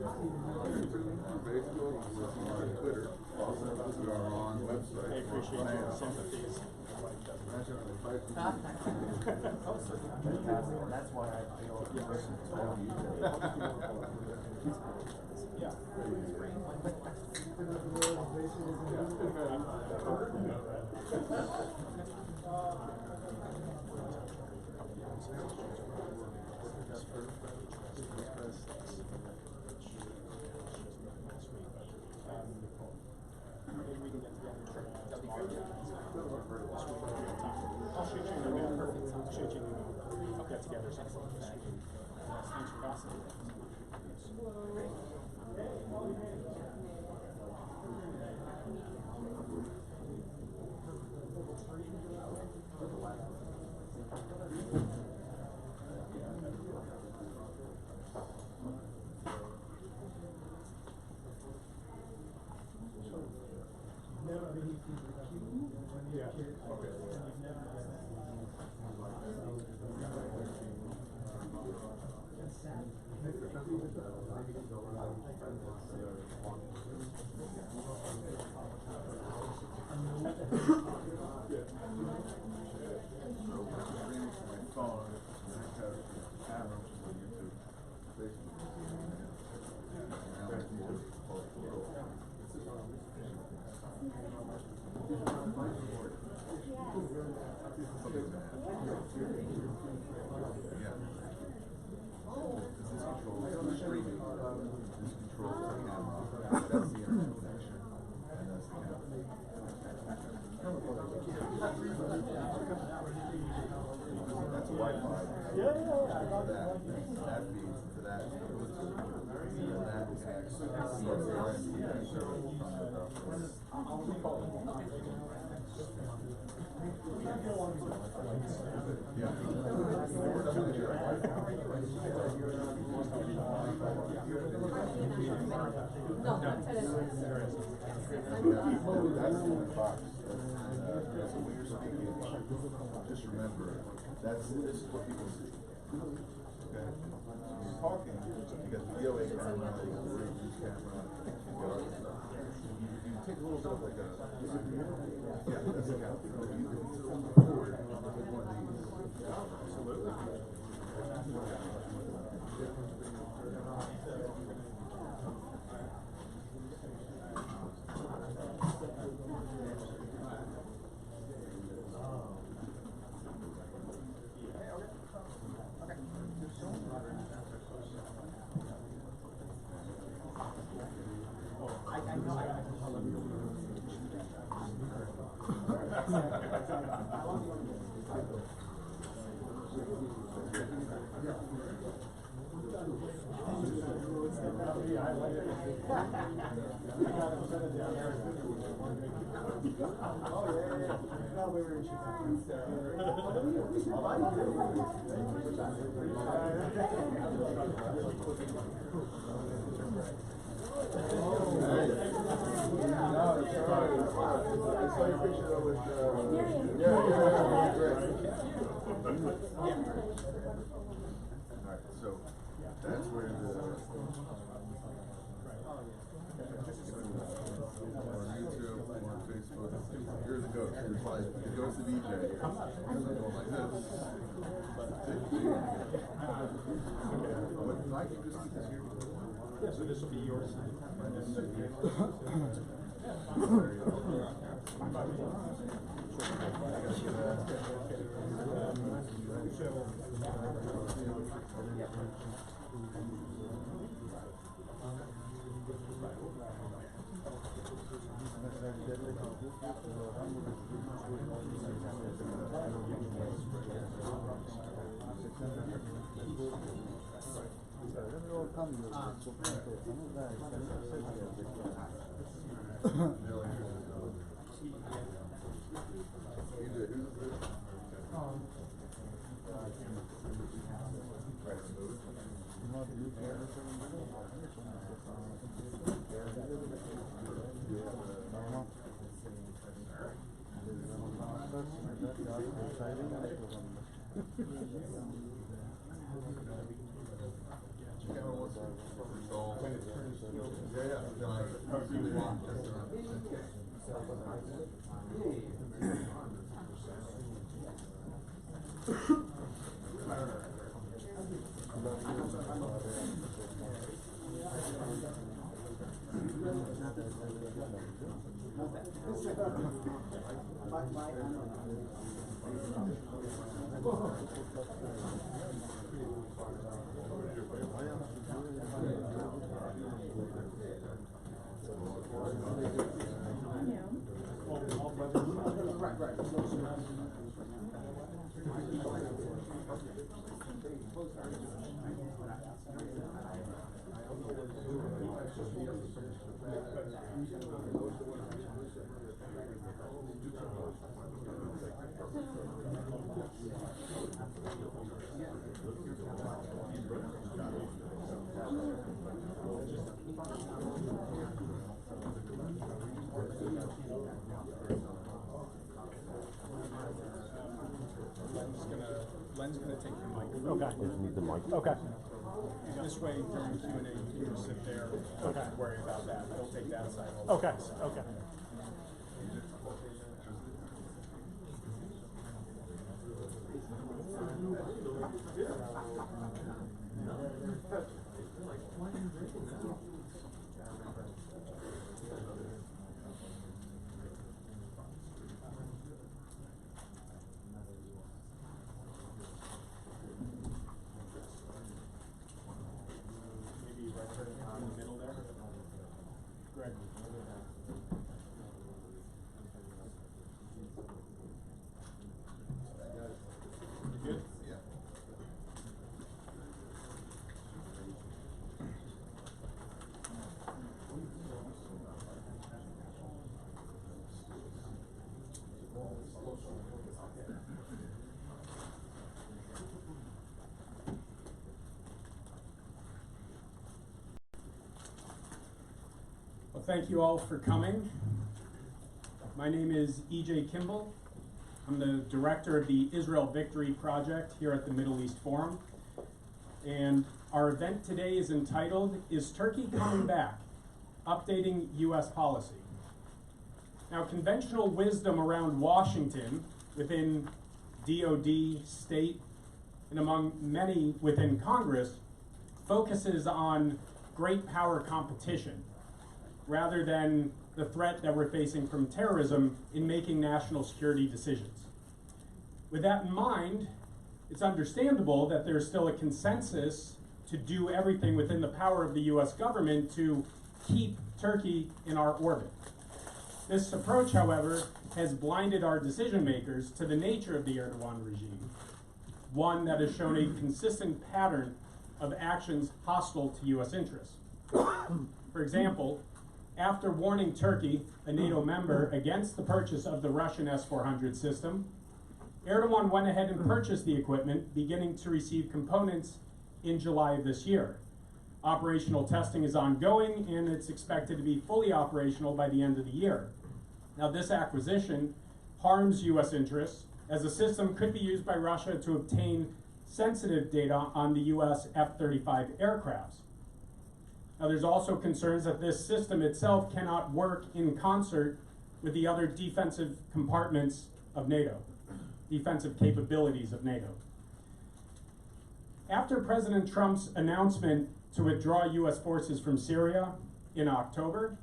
Facebook, on Twitter, we're on the website. I appreciate your sympathies. That's why I feel Maybe we can get together tomorrow. I'll shoot you an email. I'll shoot you an email. I'll get together sometime this week. Thanks for passing. Just remember, this is what people see. Okay? You're talking, you got the VOA camera, you got the Reeves camera, you got other stuff. You take a little bit of like a, yeah, that's a camera. You can record with one of these. Absolutely. So that's where the on YouTube, on Facebook, here's the ghost. It's like the ghost of DJ. Going like this. What I can just keep this here. Yeah, so this will be yours. Len's gonna take your mic. Okay. Just need the mic. Okay. This way, during Q&A, you can just sit there. Don't have to worry about that. They'll take that aside. Okay. Okay. Maybe right in the middle there. Greg. You good? Yeah. Well, thank you all for coming. My name is E.J. Kimball. I'm the director of the Israel Victory Project here at the Middle East Forum. And our event today is entitled, Is Turkey Coming Back? Updating U.S. Policy. Now, conventional wisdom around Washington, within DOD, state, and among many within Congress, focuses on great power competition, rather than the threat that we're facing from terrorism in making national security decisions. With that in mind, it's understandable that there's still a consensus to do everything within the power of the US government to keep Turkey in our orbit. This approach, however, has blinded our decision makers to the nature of the Erdogan regime, one that has shown a consistent pattern of actions hostile to US interests. For example, after warning Turkey, a NATO member, against the purchase of the Russian S-400 system, Erdogan went ahead and purchased the equipment, beginning to receive components in July of this year. Operational testing is ongoing, and it's expected to be fully operational by the end of the year. Now, this acquisition harms U.S. interests, as the system could be used by Russia to obtain sensitive data on the U.S. F-35 aircrafts. Now, there's also concerns that this system itself cannot work in concert with the other defensive compartments of NATO, defensive capabilities of NATO. After President Trump's announcement to withdraw U.S. forces from Syria in October,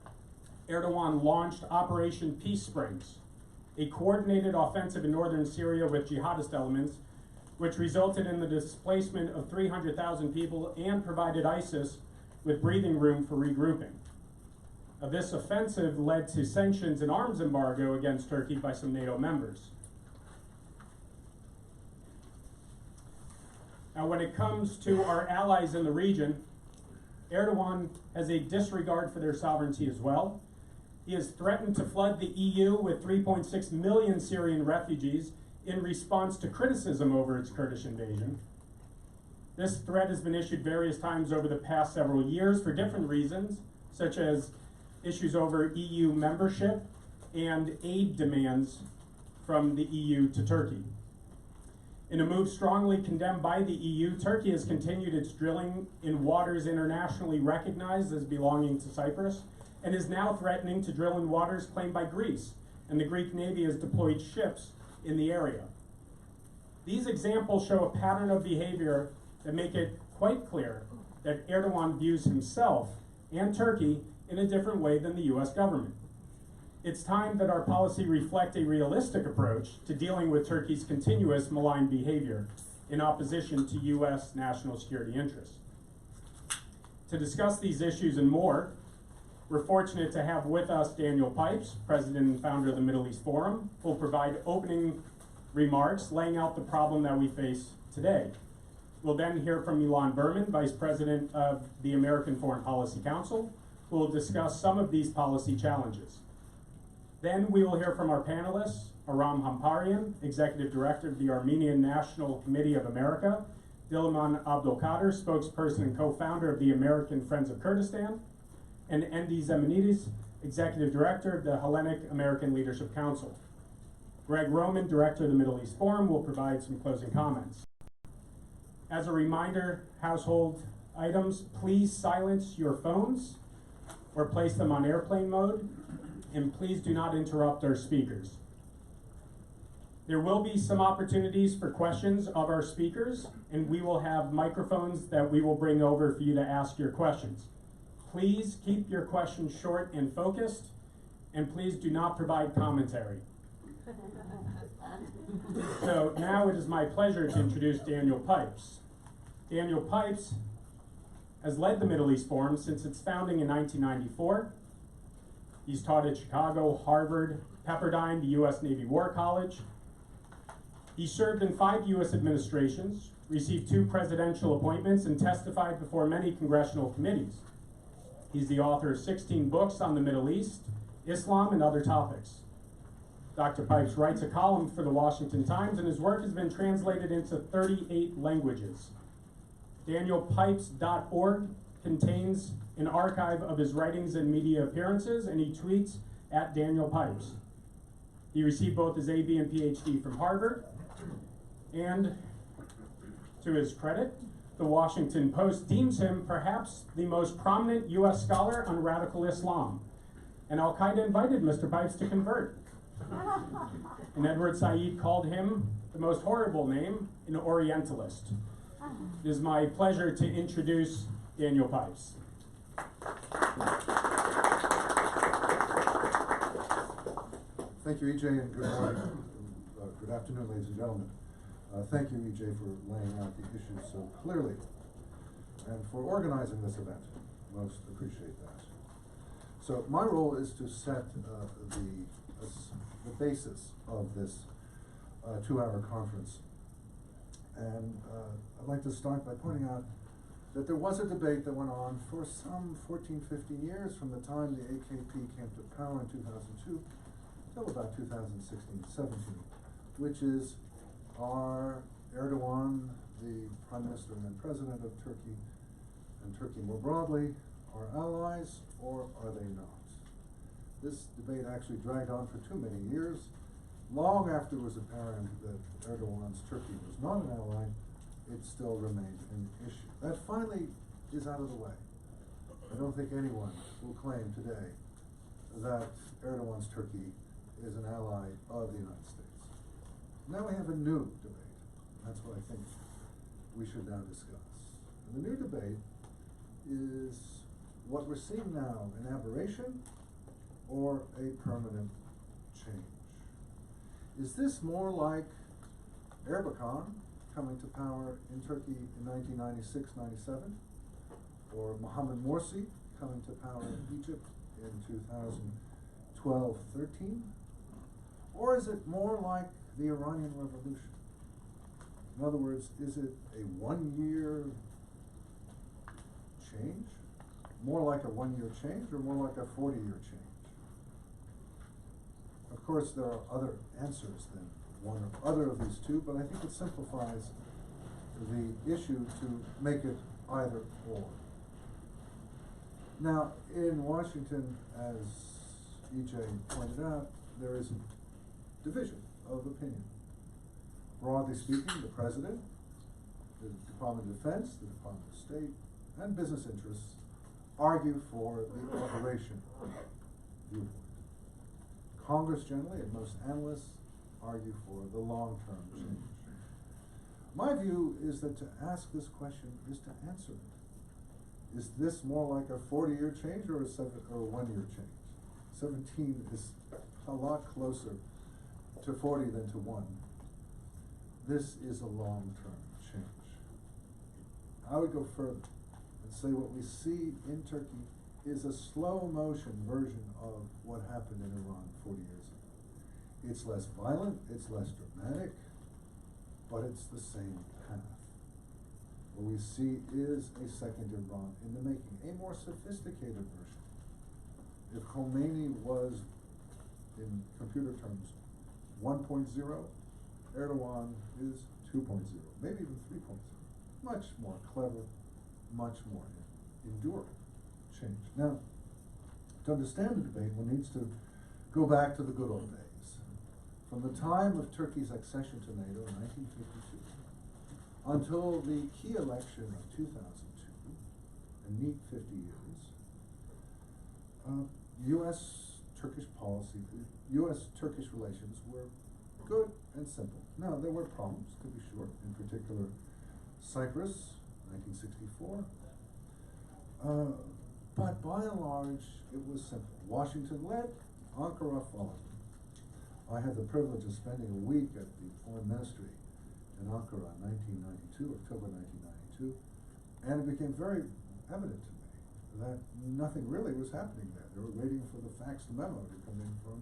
Erdogan launched Operation Peace Springs, a coordinated offensive in northern Syria with jihadist elements, which resulted in the displacement of 300,000 people and provided ISIS with breathing room for regrouping. Now, this offensive led to sanctions and arms embargo against Turkey by some NATO members. Now, when it comes to our allies in the region, Erdogan has a disregard for their sovereignty as well. He has threatened to flood the EU with 3.6 million Syrian refugees in response to criticism over its Kurdish invasion. This threat has been issued various times over the past several years for different reasons, such as issues over EU membership and aid demands from the EU to Turkey. In a move strongly condemned by the EU, Turkey has continued its drilling in waters internationally recognized as belonging to Cyprus and is now threatening to drill in waters claimed by Greece, and the Greek Navy has deployed ships in the area. These examples show a pattern of behavior that make it quite clear that Erdogan views himself and Turkey in a different way than the US government. It's time that our policy reflect a realistic approach to dealing with Turkey's continuous malign behavior in opposition to US national security interests. To discuss these issues and more, we're fortunate to have with us Daniel Pipes, President and founder of the Middle East Forum, who will provide opening remarks laying out the problem that we face today. We'll then hear from Ilan Berman, Vice President of the American Foreign Policy Council, who will discuss some of these policy challenges. Then we will hear from our panelists, Aram Hamparian, Executive Director of the Armenian National Committee of America, Diliman Abdolkader, spokesperson and co-founder of the American Friends of Kurdistan, and Endi Zemanidis, Executive Director of the Hellenic American Leadership Council. Greg Roman, Director of the Middle East Forum, will provide some closing comments. As a reminder, household items, please silence your phones or place them on airplane mode, and please do not interrupt our speakers. There will be some opportunities for questions of our speakers, and we will have microphones that we will bring over for you to ask your questions. Please keep your questions short and focused, and please do not provide commentary. So now it is my pleasure to introduce Daniel Pipes. Daniel Pipes has led the Middle East Forum since its founding in 1994. He's taught at Chicago, Harvard, Pepperdine, the US Navy War College. He served in 5 US administrations, received 2 presidential appointments, and testified before many congressional committees. He's the author of 16 books on the Middle East, Islam, and other topics. Dr. Pipes writes a column for the Washington Times, and his work has been translated into 38 languages. DanielPipes.org contains an archive of his writings and media appearances, and he tweets at Daniel Pipes. He received both his AB and PhD from Harvard, and to his credit, the Washington Post deems him perhaps the most prominent US scholar on radical Islam. And Al-Qaeda invited Mr. Pipes to convert. And Edward Said called him the most horrible name, an Orientalist. It is my pleasure to introduce Daniel Pipes. Thank you, EJ, and good morning. Good afternoon, ladies and gentlemen. Thank you, EJ, for laying out the issues so clearly and for organizing this event. Most appreciate that. So my role is to set the basis of this 2-hour conference. And I'd like to start by pointing out that there was a debate that went on for some 14, 15 years from the time the AKP came to power in 2002 till about 2016, 17, which is, are Erdogan, the Prime Minister and then President of Turkey, and Turkey more broadly, our allies, or are they not? This debate actually dragged on for too many years. Long after it was apparent that Erdogan's Turkey was not an ally, it still remained an issue. That finally is out of the way. I don't think anyone will claim today that Erdogan's Turkey is an ally of the United States. Now we have a new debate. That's what I think we should now discuss. And the new debate is what we're seeing now, an aberration or a permanent change. Is this more like Erbakan coming to power in Turkey in 1996-97, or Mohamed Morsi coming to power in Egypt in 2012-13? Or is it more like the Iranian Revolution? In other words, is it a 1-year change? More like a 1-year change or more like a 40-year change? Of course, there are other answers than one or other of these two, but I think it simplifies the issue to make it either or. Now, in Washington, as EJ pointed out, there is a division of opinion. Broadly speaking, the President, the Department of Defense, the Department of State, and business interests argue for the operation viewpoint. Congress generally, and most analysts, argue for the long-term change. My view is that to ask this question is to answer it. Is this more like a 40-year change or a 1-year change? 17 is a lot closer to 40 than to 1. This is a long-term change. I would go further and say what we see in Turkey is a slow-motion version of what happened in Iran 40 years ago. It's less violent, it's less dramatic, but it's the same path. What we see is a second Iran in the making, a more sophisticated version. If Khomeini was, in computer terms, 1.0, Erdogan is 2.0, maybe even 3.0. Much more clever, much more enduring change. Now, to understand the debate, one needs to go back to the good old days. From the time of Turkey's accession to NATO in 1952 until the key election of 2002, a neat 50 years, U.S.-Turkish policy, U.S.-Turkish relations were good and simple. Now, there were problems, to be sure, in particular Cyprus, 1964. But by and large, it was simple. Washington led, Ankara followed. I had the privilege of spending a week at the Foreign Ministry in Ankara in October 1992, and it became very evident to me that nothing really was happening there. They were waiting for the fax memo to come in from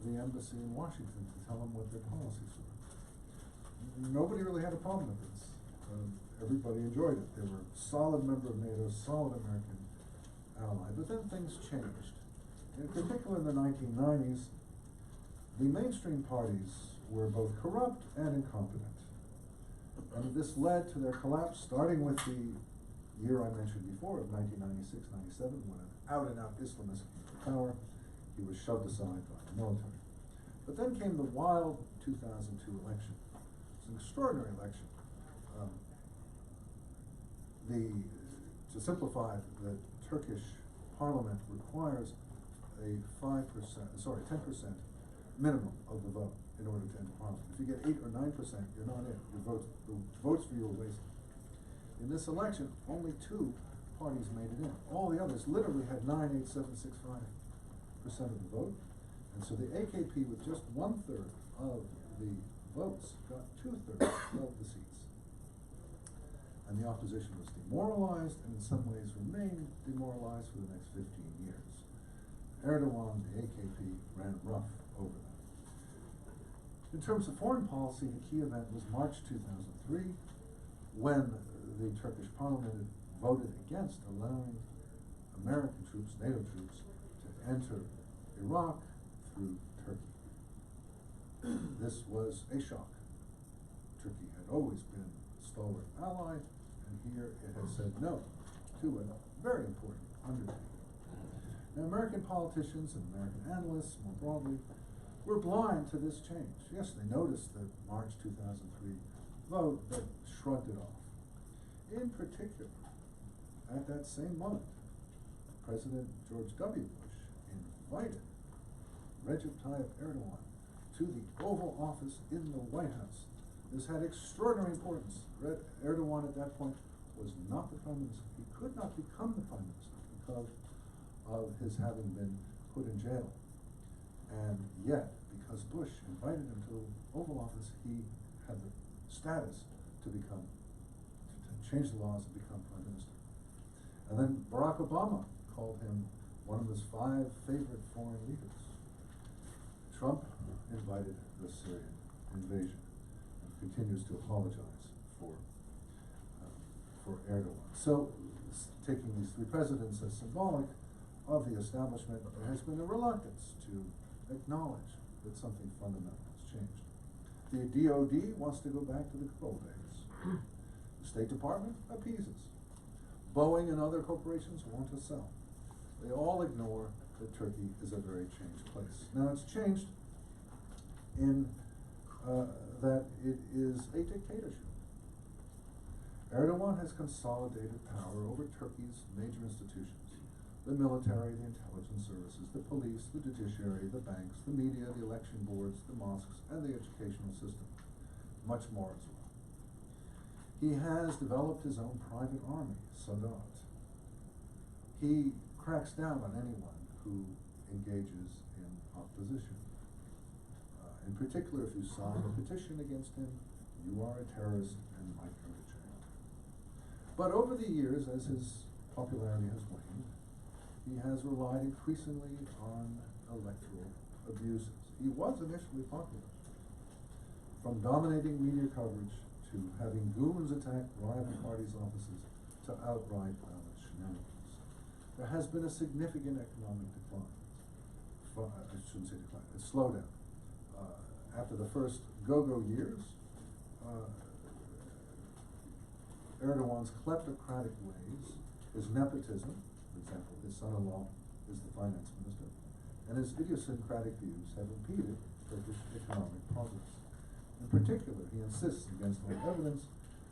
the embassy in Washington to tell them what their policies were. Nobody really had a problem with this. Everybody enjoyed it. They were a solid member of NATO, solid American ally. But then things changed. In particular in the 1990s, the mainstream parties were both corrupt and incompetent. And this led to their collapse, starting with the year I mentioned before of 1996-97, when an out-and-out Islamist came to power. He was shoved aside by the military. But then came the wild 2002 election. It's an extraordinary election. To simplify, the Turkish parliament requires a 10% minimum of the vote in order to enter parliament. If you get 8 or 9%, you're not in. The votes for you are wasted. In this election, only 2 parties made it in. All the others literally had 9, 8, 7, 6, 5% of the vote. And so the AKP, with just 1/3 of the votes, got 2/3 of the seats. And the opposition was demoralized, and in some ways remained demoralized for the next 15 years. Erdogan, the AKP, ran rough over them. In terms of foreign policy, the key event was March 2003, when the Turkish parliament voted against allowing American troops, NATO troops, to enter Iraq through Turkey. This was a shock. Turkey had always been a stalwart ally, and here it had said no to a very important undertaking. Now, American politicians and American analysts, more broadly, were blind to this change. Yes, they noticed the March 2003 vote, but shrugged it off. In particular, at that same moment, President George W. Bush invited Recep Tayyip Erdogan to the Oval Office in the White House. This had extraordinary importance. Erdogan at that point was not the prime minister. He could not become the prime minister because of his having been put in jail. And yet, because Bush invited him to the Oval Office, he had the status to change the laws and become prime minister. And then Barack Obama called him one of his 5 favorite foreign leaders. Trump invited the Syrian invasion and continues to apologize for Erdogan. So, taking these 3 presidents as symbolic of the establishment, there has been a reluctance to acknowledge that something fundamental has changed. The DoD wants to go back to the good old days. The State Department appeases. Boeing and other corporations want to sell. They all ignore that Turkey is a very changed place. Now, it's changed in that it is a dictatorship. Erdogan has consolidated power over Turkey's major institutions: the military, the intelligence services, the police, the judiciary, the banks, the media, the election boards, the mosques, and the educational system. Much more as well. He has developed his own private army, Sadat. He cracks down on anyone who engages in opposition. In particular, if you sign a petition against him, you are a terrorist and might go to jail. But over the years, as his popularity has waned, he has relied increasingly on electoral abuses. He was initially popular. From dominating media coverage to having goons attack rival parties' offices to outright violent shenanigans. There has been a significant economic decline. I shouldn't say decline, a slowdown. After the first go-go years, Erdogan's kleptocratic ways, his nepotism, for example, his son-in-law is the finance minister, and his idiosyncratic views have impeded Turkish economic progress. In particular, he insists against all evidence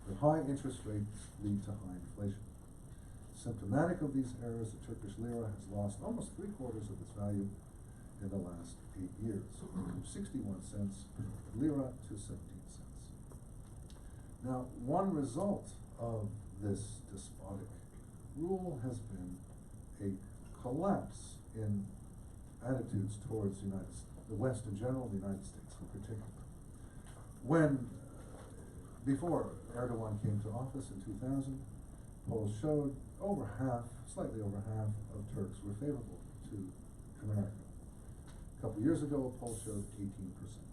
that high interest rates lead to high inflation. Symptomatic of these errors, the Turkish lira has lost almost 3/4 of its value in the last 8 years, from 61 cents lira to 17 cents. Now, one result of this despotic rule has been a collapse in attitudes towards the West in general, the United States in particular. When, before Erdogan came to office in 2000, polls showed slightly over half of Turks were favorable to America. A couple years ago, a poll showed 18%.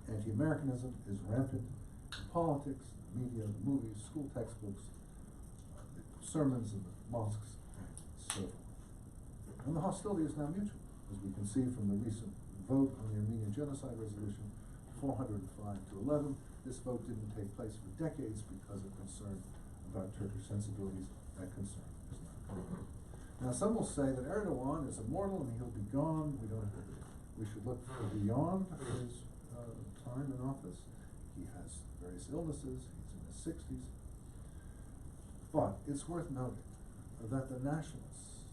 Anti-Americanism is rampant in politics, the media, the movies, school textbooks, the sermons in the mosques, and so forth. And the hostility is now mutual, as we can see from the recent vote on the Armenian Genocide Resolution, 405 to 11. This vote didn't take place for decades because of concern about Turkish sensibilities. That concern is not gone. Now, some will say that Erdogan is immortal and he'll be gone. We should look beyond his time in office. He has various illnesses. He's in his 60s. But it's worth noting that the nationalists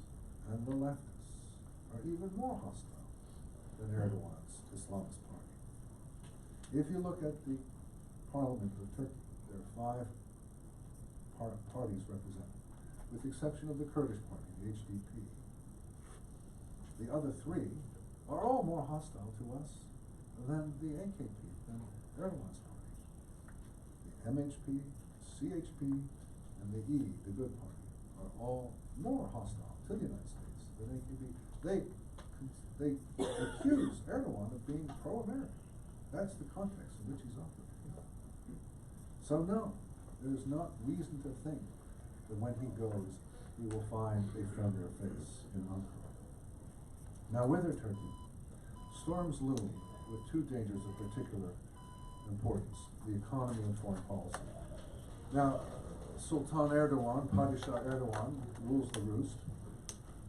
and the leftists are even more hostile than Erdogan's Islamist party. If you look at the parliament of Turkey, there are 5 parties represented, with the exception of the Kurdish party, the HDP. The other 3 are all more hostile to us than the AKP, than Erdogan's party. The MHP, CHP, and the E, the Good Party, are all more hostile to the United States than AKP. They accuse Erdogan of being pro-American. That's the context in which he's operating. So no, there's not reason to think that when he goes, we will find a friendlier face in Ankara. Now, with Turkey, storms loom with 2 dangers of particular importance: the economy and foreign policy. Now, Sultan Erdogan, Padishah Erdogan, rules the roost,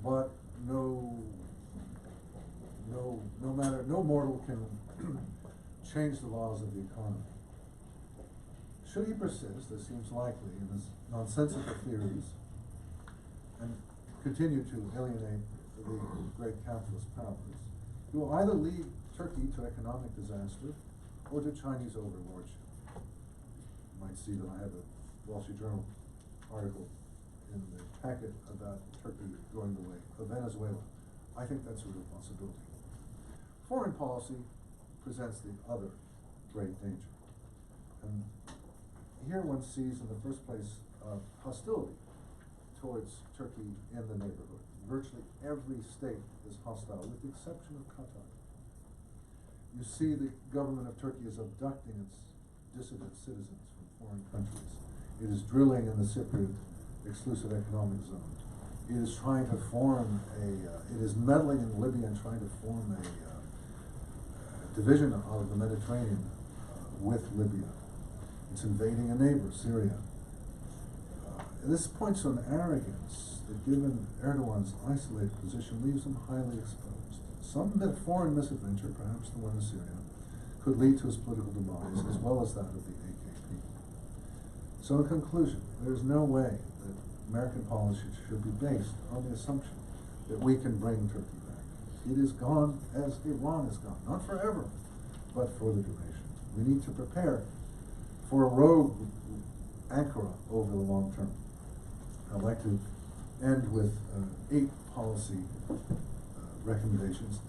but no mortal can change the laws of the economy. Should he persist, as seems likely, in his nonsensical theories and continue to alienate the great capitalist powers, he will either lead Turkey to economic disaster or to Chinese overlordship. You might see that I have a Wall Street Journal article in the packet about Turkey going the way of Venezuela. I think that's a real possibility. Foreign policy presents the other great danger. And here one sees, in the first place, hostility towards Turkey in the neighborhood. Virtually every state is hostile, with the exception of Qatar. You see the government of Turkey is abducting its dissident citizens from foreign countries. It is drilling in the Cypriot exclusive economic zone. It is trying to form it is meddling in Libya and trying to form a division of the Mediterranean with Libya. It's invading a neighbor, Syria. This points to an arrogance that, given Erdogan's isolated position, leaves him highly exposed. Some foreign misadventure, perhaps the one in Syria, could lead to his political demise, as well as that of the AKP. So in conclusion, there's no way that American policy should be based on the assumption that we can bring Turkey back. It is gone as Iran is gone, not forever, but for the duration. We need to prepare for a rogue Ankara over the long term. I'd like to end with 8 policy recommendations,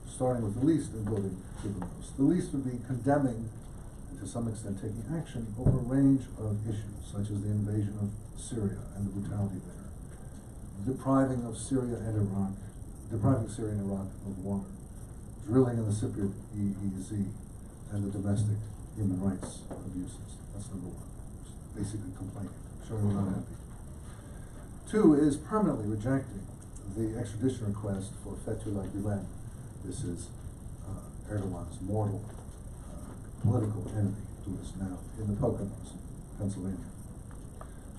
starting with the least and building to the most. The least would be condemning, and to some extent taking action, over a range of issues, such as the invasion of Syria and the brutality there, depriving Syria and Iraq of water, drilling in the Cypriot EEZ, and the domestic human rights abuses. That's number 1. Basically complaining, showing we're not happy. 2 is permanently rejecting the extradition request for Fethullah Gulen. This is Erdogan's mortal political enemy, who is now in the Poconos, Pennsylvania.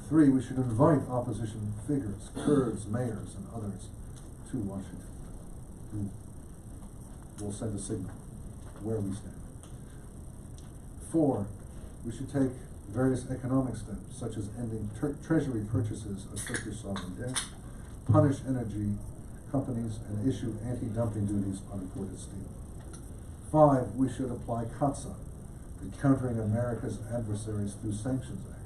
3, we should invite opposition figures, Kurds, mayors, and others to Washington, who will send a signal where we stand. 4, we should take various economic steps, such as ending treasury purchases of Turkish sovereign debt, punish energy companies, and issue anti-dumping duties on imported steel. 5, we should apply CAATSA, the Countering America's Adversaries Through Sanctions Act,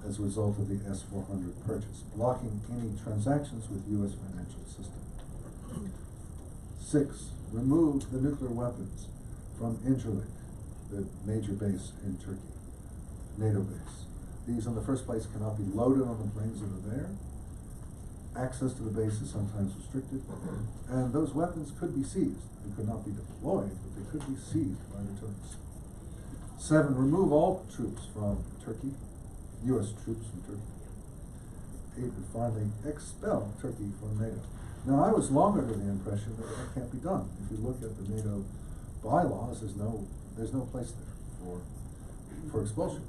as a result of the S-400 purchase, blocking any transactions with U.S. financial system. 6, remove the nuclear weapons from Incirlik, the major base in Turkey, NATO base. These, in the first place, cannot be loaded on the planes that are there. Access to the base is sometimes restricted, and those weapons could be seized. They could not be deployed, but they could be seized by the Turks. 7, remove all troops from Turkey, U.S. troops from Turkey. 8, and finally, expel Turkey from NATO. Now, I was long under the impression that that can't be done. If you look at the NATO bylaws, there's no place there for expulsion.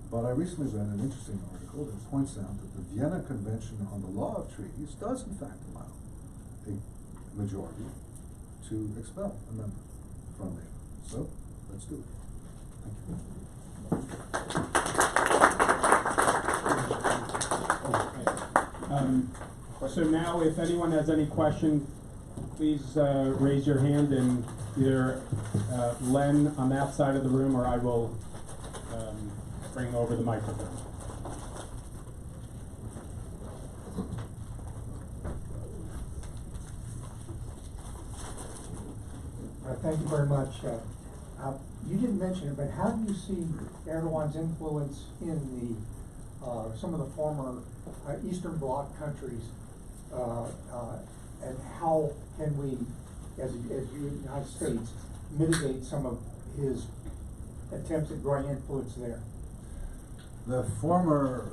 But I recently read an interesting article that points out that the Vienna Convention on the Law of Treaties does in fact allow a majority to expel a member from NATO. So, let's do it. Thank you. So now, if anyone has any question, please raise your hand, and either Len on that side of the room, or I will bring over the microphone. Thank you very much. You didn't mention it, but how do you see Erdogan's influence in the some of the former Eastern Bloc countries, and how can we, as the United States, mitigate some of his attempts at growing influence there? The former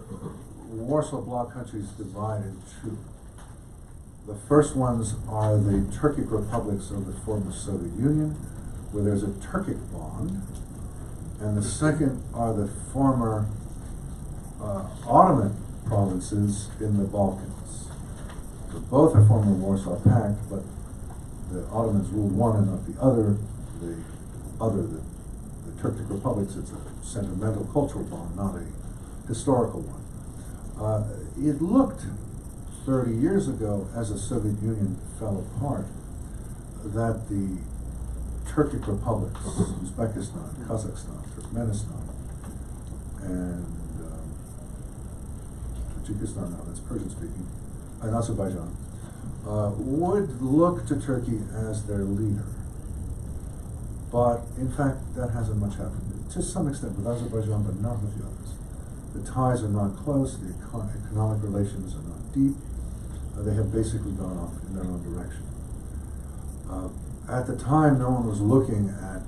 Warsaw Bloc countries divide in 2. The first ones are the Turkic republics of the former Soviet Union, where there's a Turkic bond, and the second are the former Ottoman provinces in the Balkans. So both are former Warsaw Pact, but the Ottomans ruled one and not the other. The Turkic republics, it's a sentimental cultural bond, not a historical one. It looked 30 years ago, as the Soviet Union fell apart, that the Turkic republics, Uzbekistan, Kazakhstan, Turkmenistan, and Tajikistan, now that's Persian speaking, and Azerbaijan, would look to Turkey as their leader. But in fact, that hasn't much happened. To some extent with Azerbaijan, but not with the others. The ties are not close, the economic relations are not deep. They have basically gone off in their own direction. At the time, no one was looking at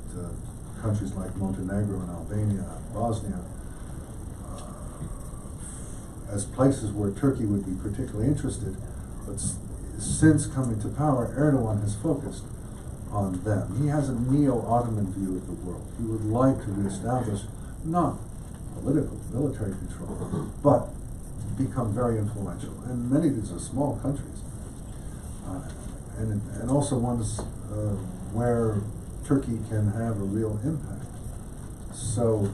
countries like Montenegro and Albania, Bosnia, as places where Turkey would be particularly interested. But since coming to power, Erdogan has focused on them. He has a neo-Ottoman view of the world. He would like to reestablish not political, military control, but become very influential. And many of these are small countries, and also ones where Turkey can have a real impact. So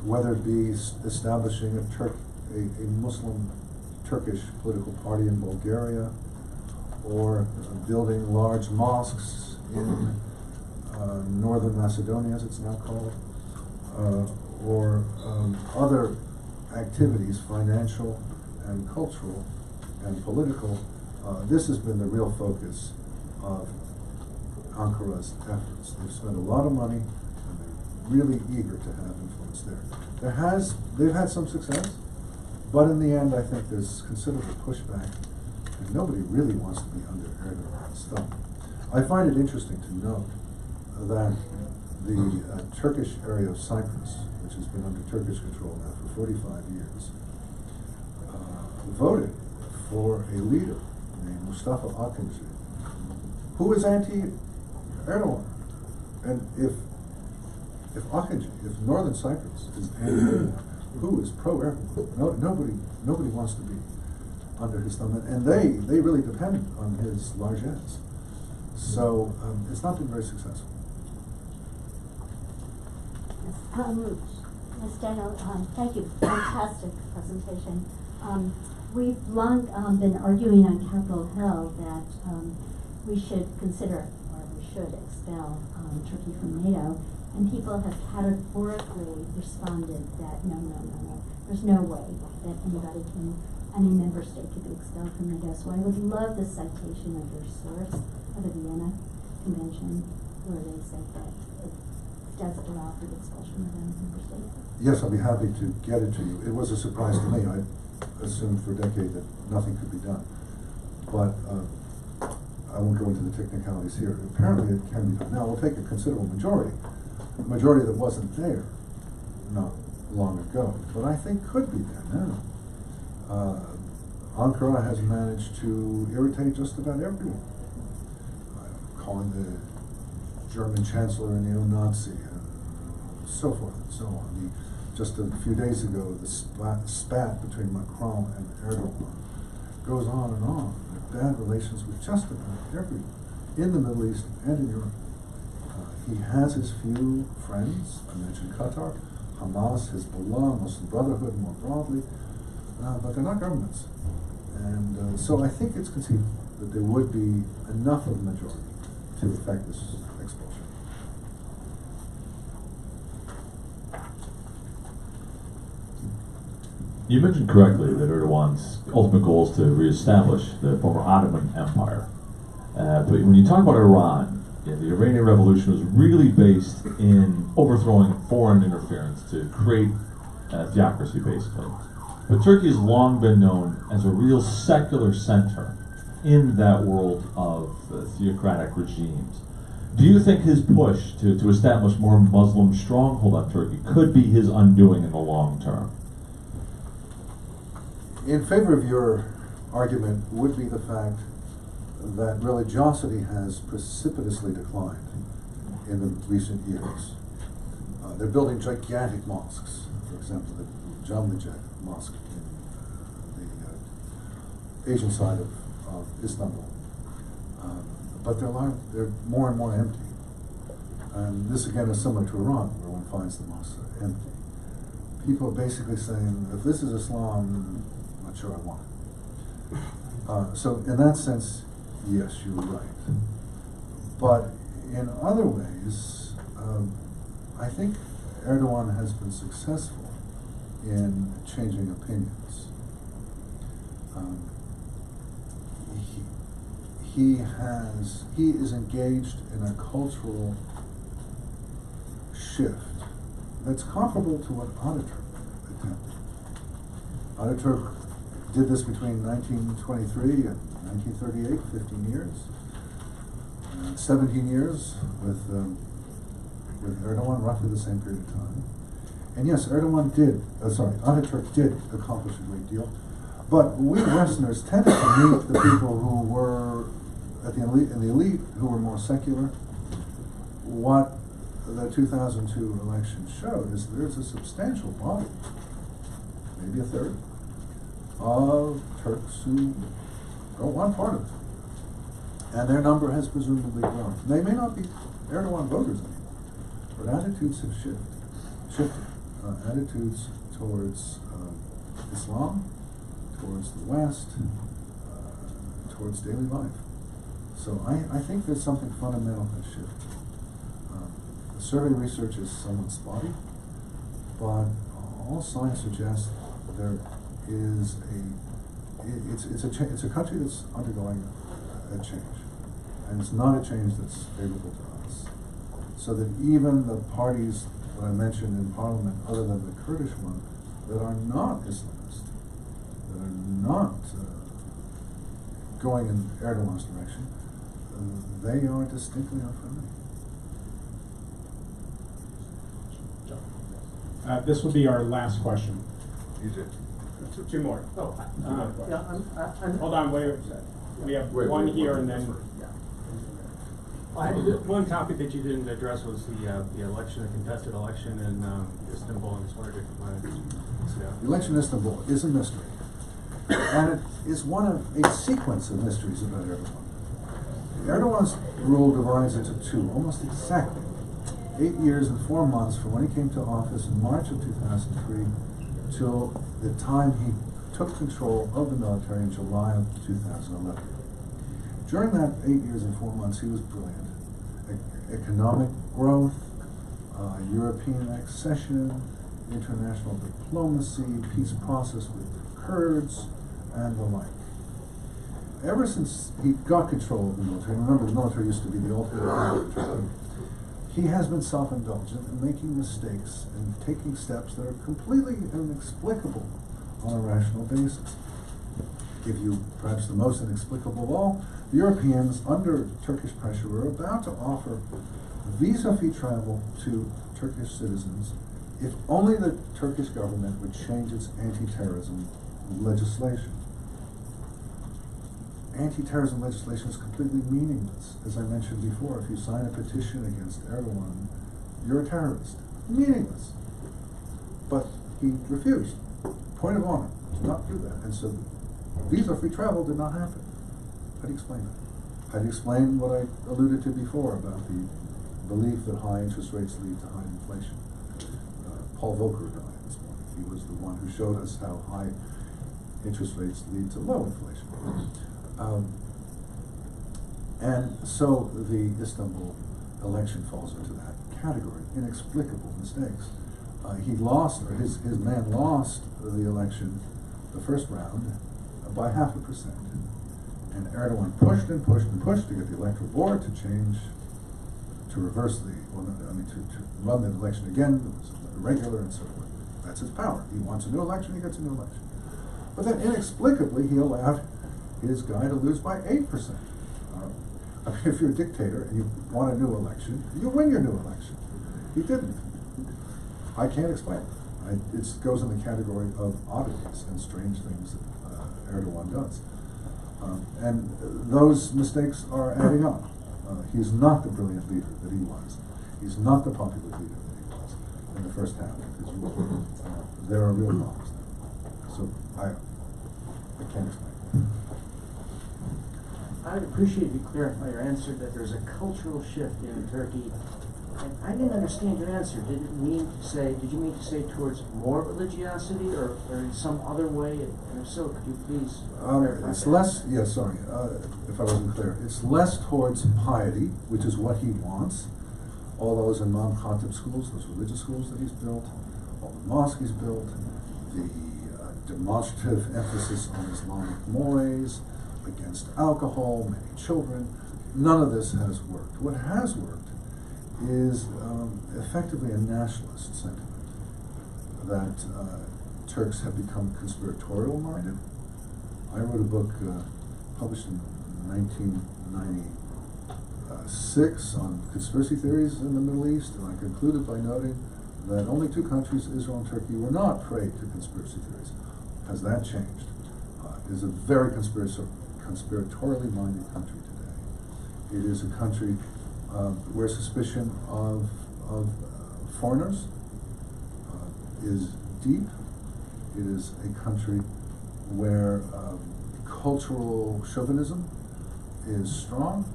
whether it be establishing a Muslim Turkish political party in Bulgaria, or building large mosques in Northern Macedonia, as it's now called, or other activities, financial and cultural and political. This has been the real focus of Ankara's efforts. They've spent a lot of money, and they're really eager to have influence there. They've had some success, but in the end, I think there's considerable pushback, and nobody really wants to be under Erdogan's thumb. I find it interesting to note that the Turkish area of Cyprus, which has been under Turkish control now for 45 years, voted for a leader named Mustafa Akinci, who is anti-Erdogan. And if Akinci, if Northern Cyprus is anti-Erdogan, who is pro-Erdogan? Nobody wants to be under his thumb, and they really depend on his largesse. So it's not been very successful. Ms. Daniel, thank you. Fantastic presentation. We've long been arguing on Capitol Hill that we should consider, or we should expel Turkey from NATO, and people have categorically responded that no. There's no way that any member state could be expelled from NATO. So I would love the citation of your source of the Vienna Convention, where they said that it does allow for the expulsion of any member state. Yes, I'll be happy to get it to you. It was a surprise to me. I assumed for a decade that nothing could be done. But I won't go into the technicalities here. Apparently it can be done. Now, we'll take a considerable majority, a majority that wasn't there not long ago, but I think could be there now. Ankara has managed to irritate just about everyone, calling the German Chancellor a neo-Nazi, so forth and so on. Just a few days ago, the spat between Macron and Erdogan goes on and on. Bad relations with just about everyone in the Middle East and in Europe. He has his few friends. I mentioned Qatar, Hamas, Hezbollah, Muslim Brotherhood more broadly, but they're not governments. And so I think it's conceivable that there would be enough of a majority to effect this expulsion. You mentioned correctly that Erdogan's ultimate goal is to reestablish the former Ottoman Empire. But when you talk about Iran, the Iranian Revolution was really based in overthrowing foreign interference to create theocracy, basically. But Turkey has long been known as a real secular center in that world of theocratic regimes. Do you think his push to establish more Muslim stronghold on Turkey could be his undoing in the long term? In favor of your argument would be the fact that religiosity has precipitously declined in the recent years. They're building gigantic mosques, for example, the Jamlijek Mosque in the Asian side of Istanbul. But they're more and more empty. And this again is similar to Iran, where one finds the mosques are empty. People are basically saying, if this is Islam, I'm not sure I want it. So in that sense, yes, you're right. But in other ways, I think Erdogan has been successful in changing opinions. He is engaged in a cultural shift that's comparable to what Ataturk attempted. Ataturk did this between 1923 and 1938, 15 years. 17 years with Erdogan, roughly the same period of time. And yes, Ataturk did accomplish a great deal. But we Westerners tended to meet the people who were in the elite, who were more secular. What the 2002 election showed is there's a substantial body, maybe a third, of Turks who don't want part of it. And their number has presumably grown. They may not be Erdogan voters anymore, but attitudes have shifted. attitudes towards Islam, towards the West, towards daily life. So I think there's something fundamental that shifted. The survey research is somewhat spotty, but all signs suggest there is it's a country that's undergoing a change, and it's not a change that's favorable to us. So that even the parties that I mentioned in Parliament, other than the Kurdish one, that are not Islamist, that are not going in Erdogan's direction, they are distinctly unfriendly. This will be our last question. EJ. Two more. Oh, Two more yeah, questions. Hold on, wait. We have one here and then. One topic that you didn't address was the election, the contested election in Istanbul, and just wondered if you wanted to. The election in Istanbul is a mystery, and it is one of a sequence of mysteries about Erdogan. Erdogan's rule divides into two, almost exactly 8 years and 4 months from when he came to office in March of 2003 till the time he took control of the military in July of 2011. During that 8 years and 4 months, he was brilliant. Economic growth, European accession, international diplomacy, peace process with the Kurds, and the like. Ever since he got control of the military, remember the military used to be the ultimate power of Turkey, he has been self-indulgent and making mistakes and taking steps that are completely inexplicable on a rational basis. Give you perhaps the most inexplicable of all, the Europeans, under Turkish pressure, were about to offer visa-free travel to Turkish citizens if only the Turkish government would change its anti-terrorism legislation. Anti-terrorism legislation is completely meaningless. As I mentioned before, if you sign a petition against Erdogan, you're a terrorist. Meaningless. But he refused. Point of honor, to not do that. And so visa-free travel did not happen. How do you explain that? How do you explain what I alluded to before about the belief that high interest rates lead to high inflation? Paul Volcker died this morning. He was the one who showed us how high interest rates lead to low inflation. And so the Istanbul election falls into that category, inexplicable mistakes. He lost, or his man lost the election, the first round, by 0.5%. And Erdogan pushed and pushed and pushed to get the electoral board to change, to reverse the, to run the election again. It was irregular and so forth. That's his power. He wants a new election, he gets a new election. But then inexplicably, he allowed his guy to lose by 8%. If you're a dictator and you want a new election, you win your new election. He didn't. I can't explain it. It goes in the category of oddities and strange things that Erdogan does. And those mistakes are adding up. He's not the brilliant leader that he was. He's not the popular leader that he was in the first half of his rule. There are real problems there. So I can't explain. I'd appreciate if you clarify your answer that there's a cultural shift in Turkey. And I didn't understand your answer. Did you mean to say towards more religiosity or in some other way? And if so, could you please clarify It's that? less, yes, sorry, if I wasn't clear. It's less towards piety, which is what he wants. All those Imam Khatib schools, those religious schools that he's built, all the mosques he's built, the demonstrative emphasis on Islamic mores, against alcohol, many children. None of this has worked. What has worked is effectively a nationalist sentiment that Turks have become conspiratorial minded. I wrote a book published in 1996 on conspiracy theories in the Middle East, and I concluded by noting that only two countries, Israel and Turkey, were not prey to conspiracy theories. Has that changed? It is a very conspiratorially minded country today. It is a country where suspicion of foreigners is deep. It is a country where cultural chauvinism is strong.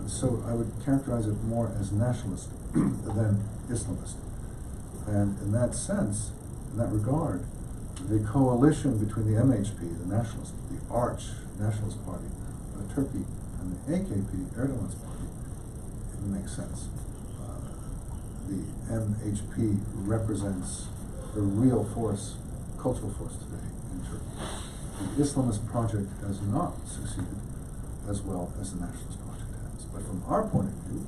So I would characterize it more as nationalist than Islamist. And in that sense, in that regard, the coalition between the MHP, the nationalist, the arch nationalist party, Turkey, and the AKP, Erdogan's party, it makes sense. The MHP represents the real force, cultural force today in Turkey. The Islamist project has not succeeded as well as the nationalist project has. But from our point of view,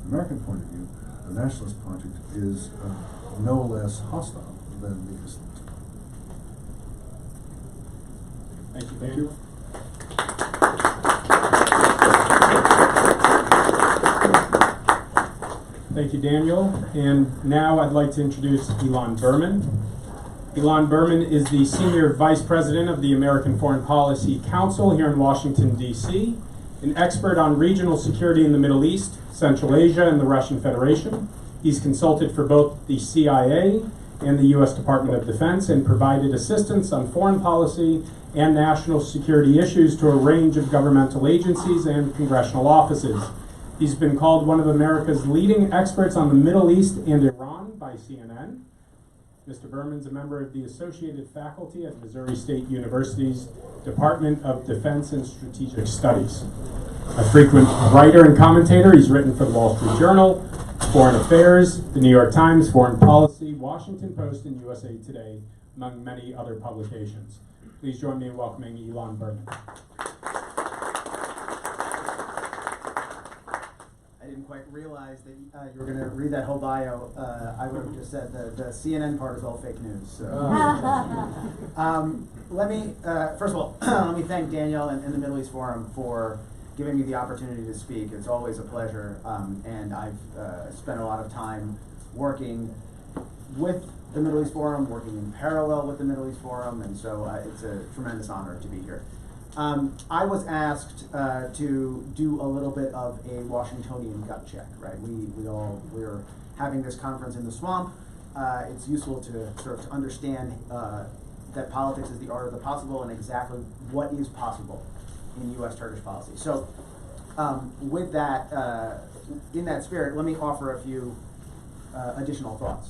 American point of view, the nationalist project is no less hostile than the Islamist project. Thank you, Daniel. Thank you, Daniel. And now I'd like to introduce Ilan Berman. Ilan Berman is the Senior Vice President of the American Foreign Policy Council here in Washington, D.C., an expert on regional security in the Middle East, Central Asia, and the Russian Federation. He's consulted for both the CIA and the U.S. Department of Defense and provided assistance on foreign policy and national security issues to a range of governmental agencies and congressional offices. He's been called one of America's leading experts on the Middle East and Iran by CNN. Mr. Berman's a member of the Associated Faculty at Missouri State University's Department of Defense and Strategic Studies. A frequent writer and commentator, he's written for the Wall Street Journal, Foreign Affairs, the New York Times, Foreign Policy, Washington Post, and USA Today, among many other publications. Please join me in welcoming Ilan Berman. I didn't quite realize that you were going to read that whole bio. I would have just said the CNN part is all fake news. So. Let me, first of all, let me thank Daniel and the Middle East Forum for giving me the opportunity to speak. It's always a pleasure, and I've spent a lot of time working with the Middle East Forum, working in parallel with the Middle East Forum, and so it's a tremendous honor to be here. I was asked to do a little bit of a Washingtonian gut check, right? We're having this conference in the swamp. It's useful to sort of understand that politics is the art of the possible and exactly what is possible in U.S. Turkish policy. So with that, in that spirit, let me offer a few additional thoughts.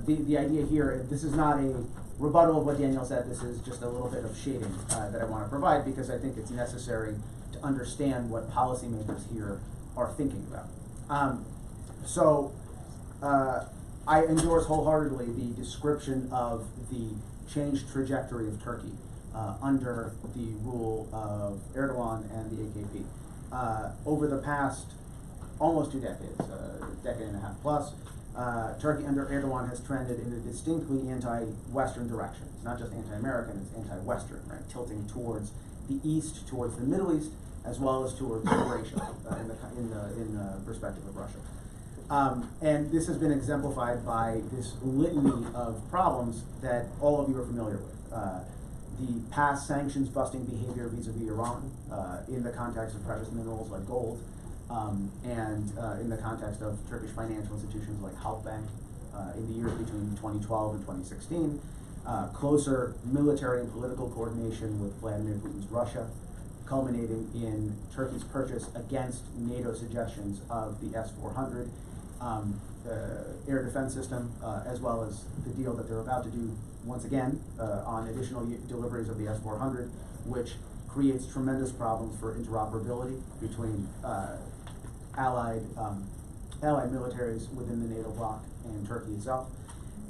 The idea here, this is not a rebuttal of what Daniel said. This is just a little bit of shading that I want to provide because I think it's necessary to understand what policymakers here are thinking about. I endorse wholeheartedly the description of the changed trajectory of Turkey under the rule of Erdogan and the AKP. Over the past almost 2 decades, decade and a half plus, Turkey under Erdogan has trended in a distinctly anti-Western direction. It's not just anti-American, it's anti-Western, right? Tilting towards the East, towards the Middle East, as well as towards Eurasia in perspective of Russia. And this has been exemplified by this litany of problems that all of you are familiar with. The past sanctions busting behavior vis-a-vis Iran in the context of precious minerals like gold, and in the context of Turkish financial institutions like Halkbank in the years between 2012 and 2016, closer military and political coordination with Vladimir Putin's Russia, culminating in Turkey's purchase against NATO suggestions of the S-400 air defense system, as well as the deal that they're about to do once again on additional deliveries of the S-400, which creates tremendous problems for interoperability between allied militaries within the NATO bloc and Turkey itself.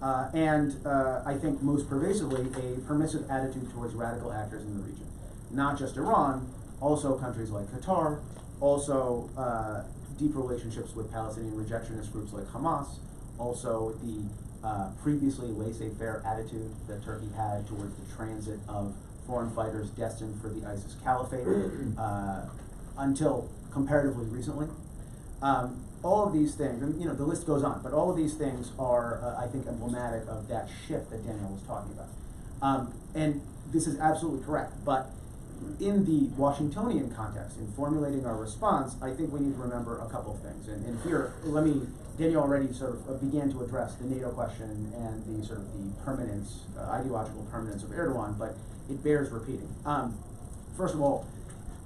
I think most pervasively, a permissive attitude towards radical actors in the region. Not just Iran, also countries like Qatar, also deep relationships with Palestinian rejectionist groups like Hamas, also the previously laissez-faire attitude that Turkey had towards the transit of foreign fighters destined for the ISIS caliphate until comparatively recently. All of these things, and the list goes on, but all of these things are, I think, emblematic of that shift that Daniel was talking about. And this is absolutely correct, but in the Washingtonian context, in formulating our response, I think we need to remember a couple of things. And here, Daniel already sort of began to address the NATO question and the sort of the permanence, ideological permanence of Erdogan, but it bears repeating. First of all,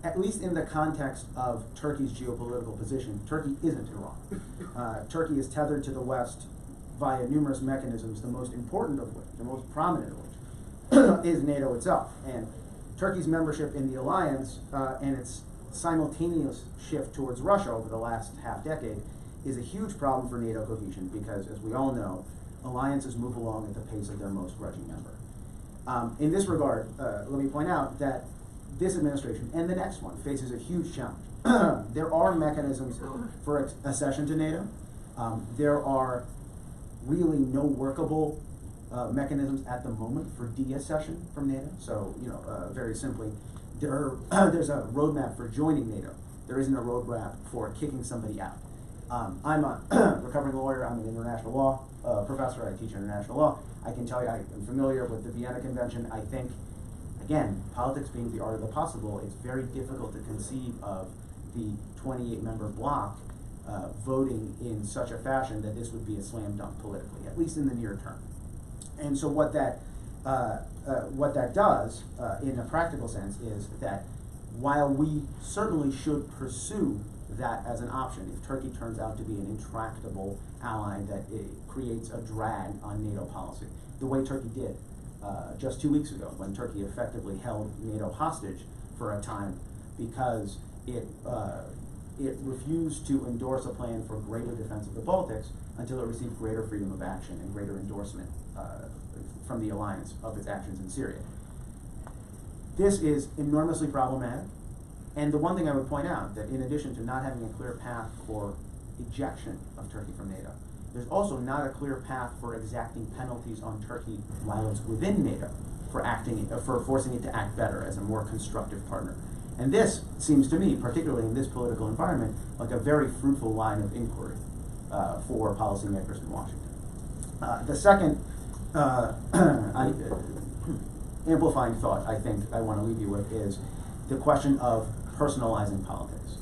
at least in the context of Turkey's geopolitical position, Turkey isn't Iran. Turkey is tethered to the West via numerous mechanisms, the most important of which, the most prominent of which, is NATO itself. And Turkey's membership in the alliance and its simultaneous shift towards Russia over the last half-decade is a huge problem for NATO cohesion because, as we all know, alliances move along at the pace of their most grudging member. In this regard, let me point out that this administration and the next one faces a huge challenge. There are mechanisms for accession to NATO. There are really no workable mechanisms at the moment for de-accession from NATO. So, very simply, there's a roadmap for joining NATO. There isn't a roadmap for kicking somebody out. I'm a recovering lawyer. I'm an international law professor. I teach international law. I can tell you I am familiar with the Vienna Convention. I think, again, politics being the art of the possible, it's very difficult to conceive of the 28-member bloc voting in such a fashion that this would be a slam dunk politically, at least in the near term. And so what that does, in a practical sense, is that while we certainly should pursue that as an option, if Turkey turns out to be an intractable ally that creates a drag on NATO policy, the way Turkey did just 2 weeks ago, when Turkey effectively held NATO hostage for a time because it refused to endorse a plan for greater defense of the Baltics until it received greater freedom of action and greater endorsement from the alliance of its actions in Syria. This is enormously problematic. And the one thing I would point out, that in addition to not having a clear path for ejection of Turkey from NATO, there's also not a clear path for exacting penalties on Turkey while it's within NATO for forcing it to act better as a more constructive partner. And this seems to me, particularly in this political environment, like a very fruitful line of inquiry for policymakers in Washington. The second amplifying thought I think I want to leave you with is the question of personalizing politics.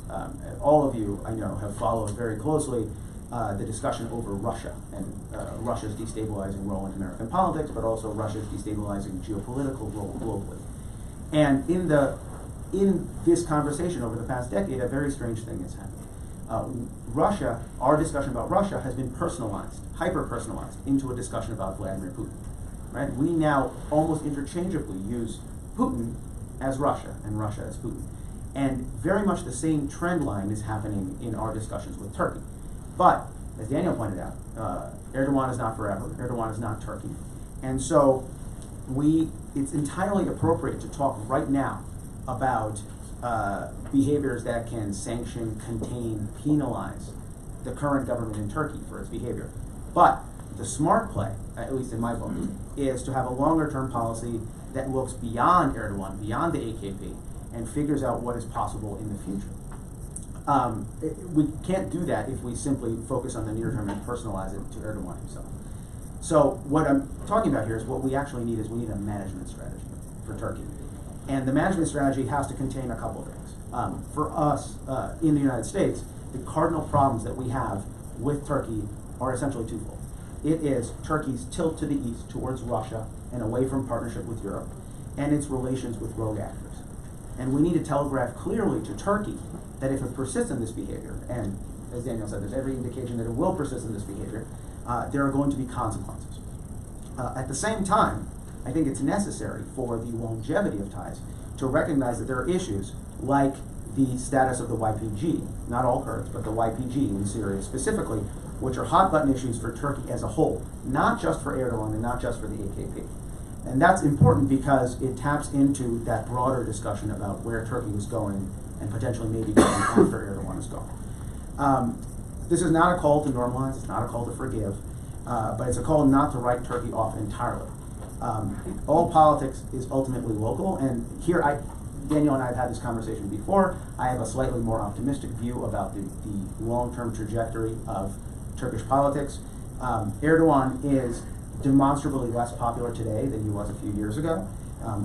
All of you, I know, have followed very closely the discussion over Russia and Russia's destabilizing role in American politics, but also Russia's destabilizing geopolitical role globally. And in this conversation over the past decade, a very strange thing has happened. Russia, our discussion about Russia has been personalized, hyper-personalized, into a discussion about Vladimir Putin. Right? We now almost interchangeably use Putin as Russia and Russia as Putin. And very much the same trend line is happening in our discussions with Turkey. But, as Daniel pointed out, Erdogan is not forever. Erdogan is not Turkey. And so it's entirely appropriate to talk right now about behaviors that can sanction, contain, penalize the current government in Turkey for its behavior. But the smart play, at least in my book, is to have a longer-term policy that looks beyond Erdogan, beyond the AKP, and figures out what is possible in the future. We can't do that if we simply focus on the near term and personalize it to Erdogan himself. So what I'm talking about here is what we actually need is we need a management strategy for Turkey. And the management strategy has to contain a couple of things. For us in the United States, the cardinal problems that we have with Turkey are essentially twofold. It is Turkey's tilt to the east towards Russia and away from partnership with Europe, and its relations with rogue actors. And we need to telegraph clearly to Turkey that if it persists in this behavior, and as Daniel said, there's every indication that it will persist in this behavior, there are going to be consequences. At the same time, I think it's necessary for the longevity of ties to recognize that there are issues like the status of the YPG, not all Kurds, but the YPG in Syria specifically, which are hot button issues for Turkey as a whole, not just for Erdogan and not just for the AKP. And that's important because it taps into that broader discussion about where Turkey is going and potentially maybe going after Erdogan is going. This is not a call to normalize, it's not a call to forgive, but it's a call not to write Turkey off entirely. All politics is ultimately local, and here Daniel and I have had this conversation before. I have a slightly more optimistic view about the long-term trajectory of Turkish politics. Erdogan is demonstrably less popular today than he was a few years ago.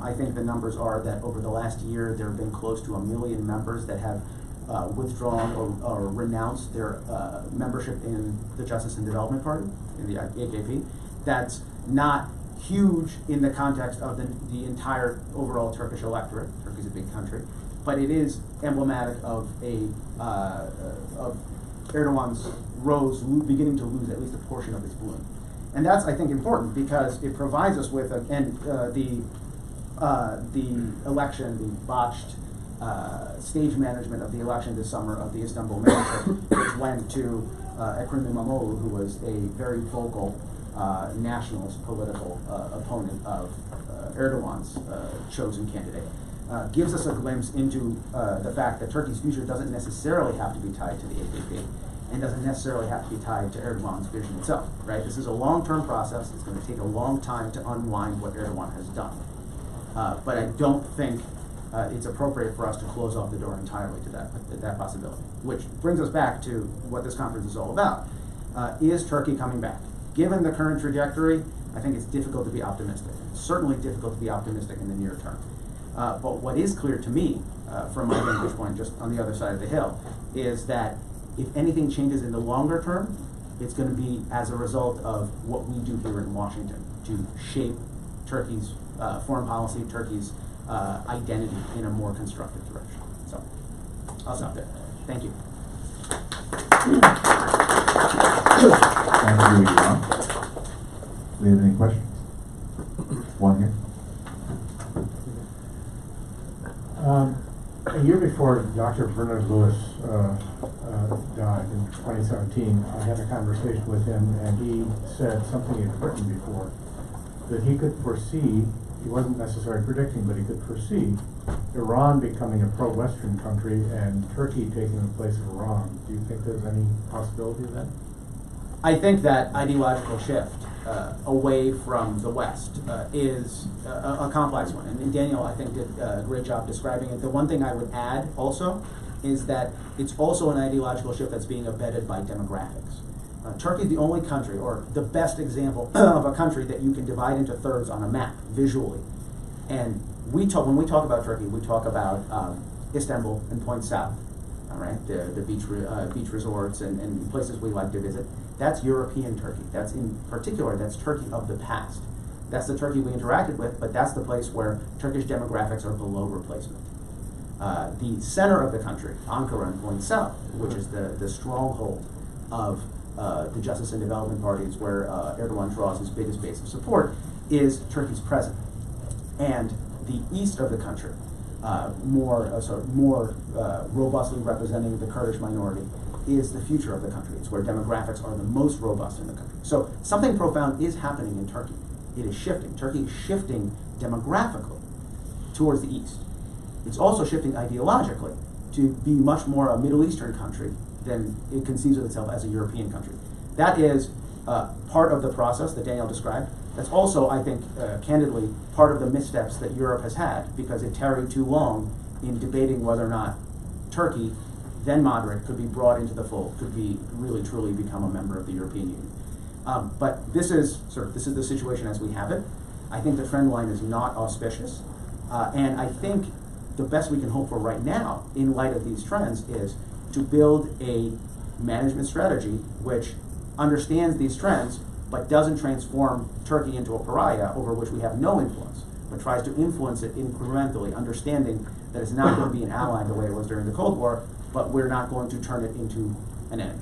I think the numbers are that over the last year there have been close to 1 million members that have withdrawn or renounced their membership in the Justice and Development Party, in the AKP. That's not huge in the context of the entire overall Turkish electorate. Turkey's a big country, but it is emblematic of of Erdogan's rose beginning to lose at least a portion of its bloom. And that's, I think, important because it provides us with, the election, the botched stage management of the election this summer of the Istanbul Metro, which went to Ekrem İmamoğlu, who was a very vocal nationalist political opponent of Erdogan's chosen candidate. Gives us a glimpse into the fact that Turkey's future doesn't necessarily have to be tied to the AKP and doesn't necessarily have to be tied to Erdogan's vision itself, right? This is a long-term process. It's going to take a long time to unwind what Erdogan has done. But I don't think it's appropriate for us to close off the door entirely to that possibility. Which brings us back to what this conference is all about. Is Turkey coming back? Given the current trajectory, I think it's difficult to be optimistic. It's certainly difficult to be optimistic in the near term. But what is clear to me, from my vantage point just on the other side of the hill, is that if anything changes in the longer term, it's going to be as a result of what we do here in Washington to shape Turkey's foreign policy, Turkey's identity in a more constructive direction. So I'll stop there. Thank you. Thank you, Ivan. Do we have any questions? One here. A year before Dr. Bernard Lewis died in 2017, I had a conversation with him, and he said something he'd written before, that he could foresee, he wasn't necessarily predicting, but he could foresee Iran becoming a pro-Western country and Turkey taking the place of Iran. Do you think there's any possibility of that? I think that ideological shift away from the West is a complex one. And Daniel, I think, did a great job describing it. The one thing I would add also is that it's also an ideological shift that's being abetted by demographics. Turkey is the only country, or the best example of a country that you can divide into thirds on a map visually. And when we talk about Turkey, we talk about Istanbul and Point South, all right, the beach resorts and places we like to visit. That's European Turkey. That's Turkey of the past. That's the Turkey we interacted with, but that's the place where Turkish demographics are below replacement. The center of the country, Ankara and Point South, which is the stronghold of the Justice and Development parties where Erdogan draws his biggest base of support, is Turkey's present. And the east of the country, more robustly representing the Kurdish minority, is the future of the country. It's where demographics are the most robust in the country. So something profound is happening in Turkey. It is shifting. Turkey is shifting demographically towards the east. It's also shifting ideologically to be much more a Middle Eastern country than it conceives of itself as a European country. That is part of the process that Daniel described. That's also, I think, candidly, part of the missteps that Europe has had because it tarried too long in debating whether or not Turkey, then moderate, could be brought into the fold, could be really truly become a member of the European Union. But this is the situation as we have it. I think the trend line is not auspicious, and I think the best we can hope for right now, in light of these trends, is to build a management strategy which understands these trends but doesn't transform Turkey into a pariah over which we have no influence, but tries to influence it incrementally, understanding that it's not going to be an ally the way it was during the Cold War, but we're not going to turn it into an enemy.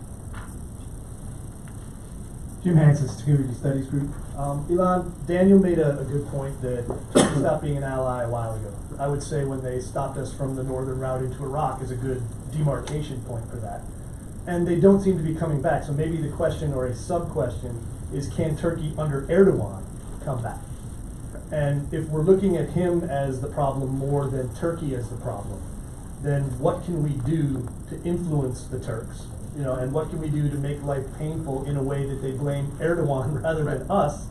Jim Hansen, Security Studies Group. Ilan, Daniel made a good point that Turkey stopped being an ally a while ago. I would say when they stopped us from the northern route into Iraq is a good demarcation point for that. And they don't seem to be coming back. So maybe the question or a sub-question is, can Turkey under Erdogan come back? And if we're looking at him as the problem more than Turkey as the problem, then what can we do to influence the Turks? You know, and what can we do to make life painful in a way that they blame Erdogan rather than us,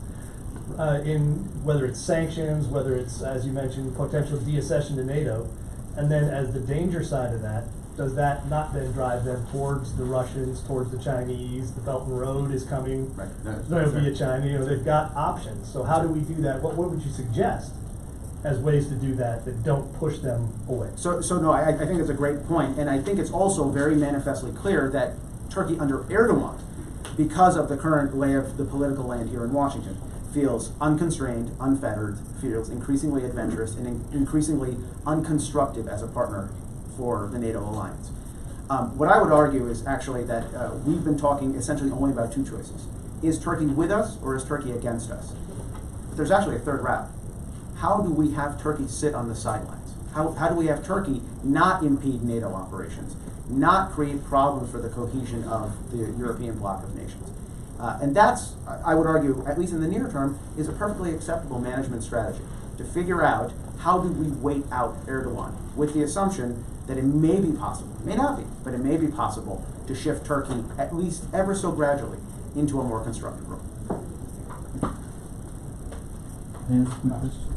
in whether it's sanctions, whether it's, as you mentioned, potential deaccession to NATO, and then as the danger side of that, does that not then drive them towards the Russians, towards the Chinese? The Belt and Road is coming, via China. You know, they've got options. So how do we do that? What would you suggest as ways to do that don't push them away? So no, I think it's a great point, and I think it's also very manifestly clear that Turkey under Erdogan, because of the current lay of the political land here in Washington, feels unconstrained, unfettered, feels increasingly adventurous, and increasingly unconstructive as a partner for the NATO alliance. What I would argue is actually that we've been talking essentially only about two choices. is Turkey with us or is Turkey against us? But there's actually a third route. How do we have Turkey sit on the sidelines? How do we have Turkey not impede NATO operations, not create problems for the cohesion of the European bloc of nations? And that's, I would argue, at least in the near term, is a perfectly acceptable management strategy, to figure out how do we wait out Erdogan, with the assumption that it may be possible, it may not be, but it may be possible to shift Turkey, at least ever so gradually, into a more constructive role. May I ask you a question?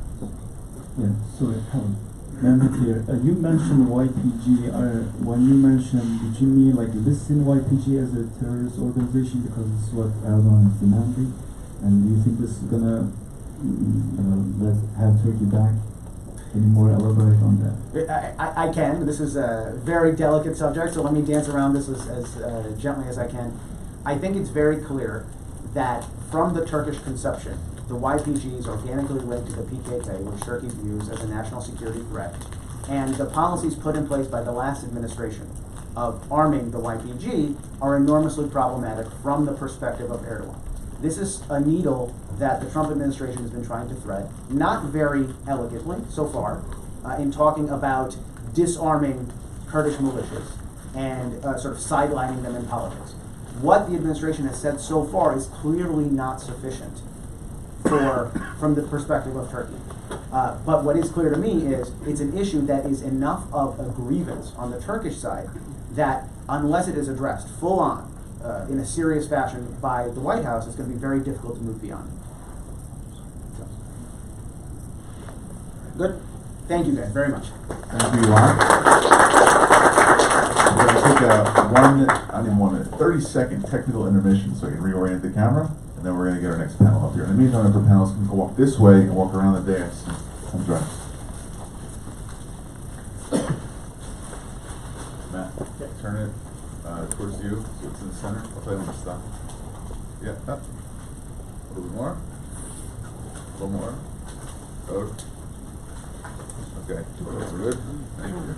Yeah, sorry, Helen. Mehmet here. You mentioned YPG. When you mentioned, did you mean like listing YPG as a terrorist organization because it's what Erdogan is demanding? And do you think this is gonna have Turkey back? Can you more elaborate on that? I can. This is a very delicate subject, so let me dance around this as gently as I can. I think it's very clear that from the Turkish conception, the YPG is organically linked to the PKK, which Turkey views as a national security threat. And the policies put in place by the last administration of arming the YPG are enormously problematic from the perspective of Erdogan. This is a needle that the Trump administration has been trying to thread, not very elegantly so far, in talking about disarming Kurdish militias and sort of sidelining them in politics. What the administration has said so far is clearly not sufficient from the perspective of Turkey. But what is clear to me is it's an issue that is enough of a grievance on the Turkish side that unless it is addressed full on in a serious fashion by the White House, it's going to be very difficult to move beyond. Good. Thank you guys very much. Thank you, Juan. We're going to take a 30-second technical intermission so I can reorient the camera, and then we're going to get our next panel up here. In the meantime, if our panelists can go walk this way and walk around the dais, come join us. Matt, turn it towards you, so it's in the center. I'll tell you when to stop. Yeah, up. A little bit more. A little more. Out. Okay, we're good. Thank you.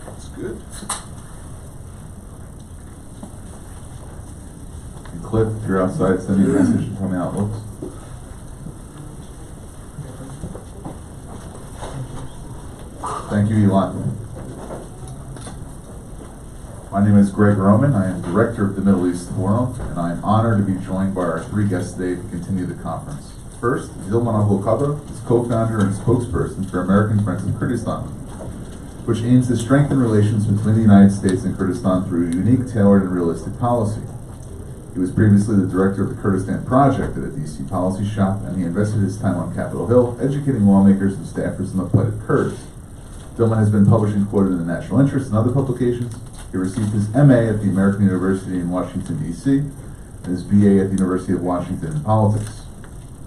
That's good. And Cliff, if you're outside, send me a message and tell me how it looks. Thank you, Elon. My name is Greg Roman. I am Director of the Middle East Forum, and I am honored to be joined by our three guests today to continue the conference. First, Zilman Abdulkadir is co-founder and spokesperson for American Friends of Kurdistan, which aims to strengthen relations between the United States and Kurdistan through a unique, tailored, and realistic policy. He was previously the director of the Kurdistan Project at a DC policy shop, and he invested his time on Capitol Hill educating lawmakers and staffers on the plight of Kurds. Zilman has been published and quoted in the National Interest and other publications. He received his MA at the American University in Washington, D.C., and his BA at the University of Washington in politics.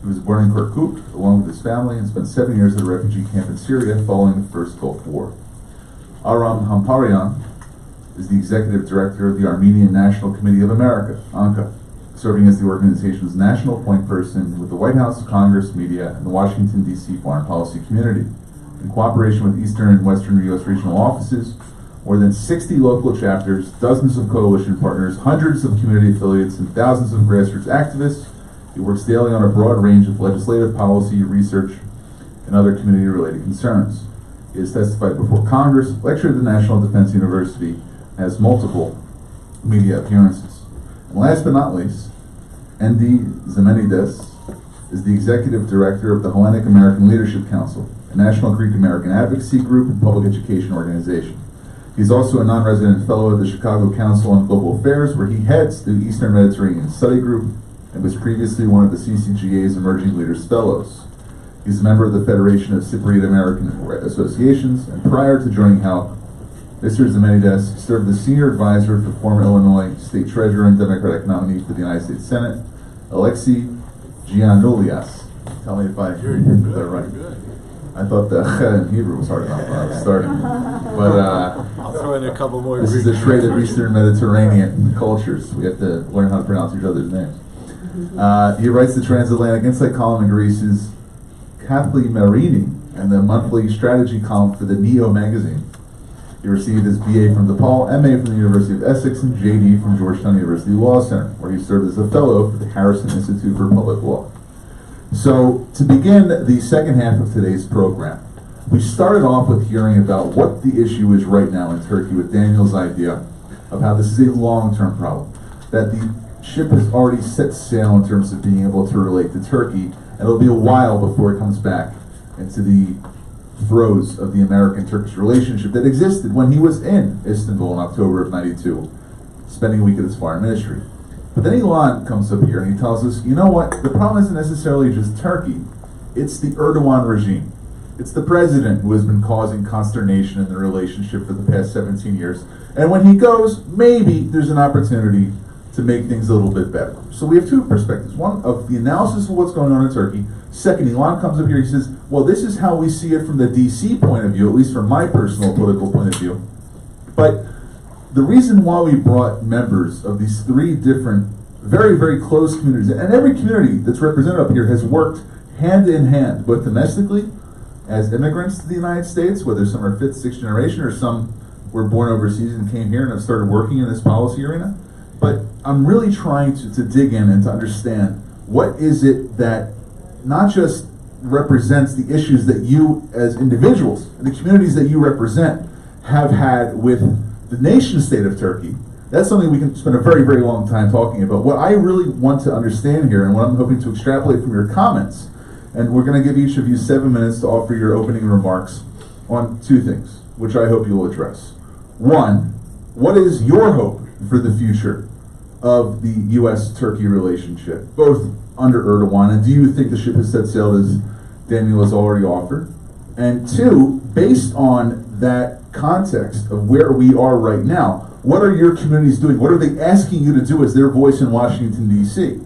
He was born in Kirkuk, along with his family, and spent 7 years at a refugee camp in Syria following the First Gulf War. Aram Hamparian is the executive director of the Armenian National Committee of America, ANCA, serving as the organization's national point person with the White House, Congress, media, and the Washington, D.C. foreign policy community. In cooperation with Eastern and Western U.S. regional offices, more than 60 local chapters, dozens of coalition partners, hundreds of community affiliates, and thousands of grassroots activists, he works daily on a broad range of legislative policy, research, and other community-related concerns. He has testified before Congress, lectured at the National Defense University, and has multiple media appearances. And last but not least, Endi Zemenides is the executive director of the Hellenic American Leadership Council, a national Greek American advocacy group and public education organization. He's also a non-resident fellow of the Chicago Council on Global Affairs, where he heads the Eastern Mediterranean Study Group and was previously one of the CCGA's Emerging Leaders Fellows. He's a member of the Federation of Cypriot American Associations, and prior to joining HALC, Mr. Zemenides served as senior advisor for former Illinois State Treasurer and Democratic nominee for the United States Senate, Alexei Giannoulias. Tell me if I heard that right. I thought the chet in Hebrew was hard enough when I was starting. But I'll throw in a couple more. This is the trait of Eastern Mediterranean cultures. We have to learn how to pronounce each other's names. He writes the Transatlantic Insight column in Greece's Kathleen Marini and the monthly strategy column for the Neo magazine. He received his BA from DePaul, MA from the University of Essex, and JD from Georgetown University Law Center, where he served as a fellow for the Harrison Institute for Public Law. So, to begin the second half of today's program, we started off with hearing about what the issue is right now in Turkey with Daniel's idea of how this is a long-term problem, that the ship has already set sail in terms of being able to relate to Turkey, and it'll be a while before it comes back into the throes of the American-Turkish relationship that existed when he was in Istanbul in October of '92, spending a week at his foreign ministry. But then Elon comes up here and he tells us, you know what, the problem isn't necessarily just Turkey, it's the Erdogan regime. It's the president who has been causing consternation in the relationship for the past 17 years. And when he goes, maybe there's an opportunity to make things a little bit better. So we have two perspectives. One of the analysis of what's going on in Turkey. Second, Elon comes up here, he says, well, this is how we see it from the DC point of view, at least from my personal political point of view. But the reason why we brought members of these three different, very, very close communities, and every community that's represented up here has worked hand in hand, both domestically, as immigrants to the United States, whether some are fifth, sixth generation, or some were born overseas and came here and have started working in this policy arena. But I'm really trying to dig in and to understand what is it that not just represents the issues that you as individuals and the communities that you represent have had with the nation state of Turkey. That's something we can spend a very, very long time talking about. What I really want to understand here and what I'm hoping to extrapolate from your comments, and we're going to give each of you 7 minutes to offer your opening remarks on two things, which I hope you'll address. One, what is your hope for the future of the U.S.-Turkey relationship, both under Erdogan, and do you think the ship has set sail as Daniel has already offered? And two, based on that context of where we are right now, what are your communities doing? What are they asking you to do as their voice in Washington, D.C.,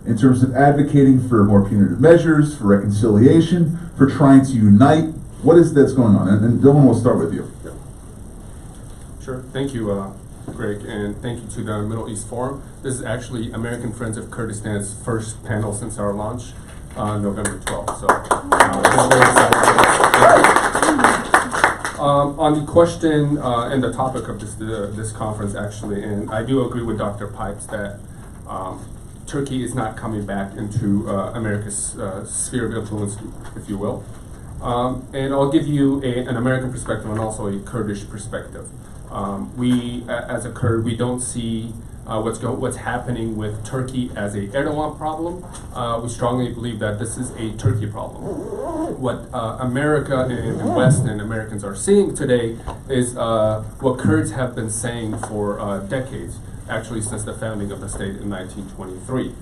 in terms of advocating for more punitive measures, for reconciliation, for trying to unite? What is that's going on? And Dylan, we'll start with you. Yeah. Sure. Thank you, Greg, and thank you to the Middle East Forum. This is actually American Friends of Kurdistan's first panel since our launch, November 12th. So, it's very exciting. On the question and the topic of this conference, actually, and I do agree with Dr. Pipes that Turkey is not coming back into America's sphere of influence, if you will. And I'll give you an American perspective and also a Kurdish perspective. We, as a Kurd, we don't see what's happening with Turkey as a Erdogan problem. We strongly believe that this is a Turkey problem. What America and the West and Americans are seeing today is what Kurds have been saying for decades, actually since the founding of the state in 1923.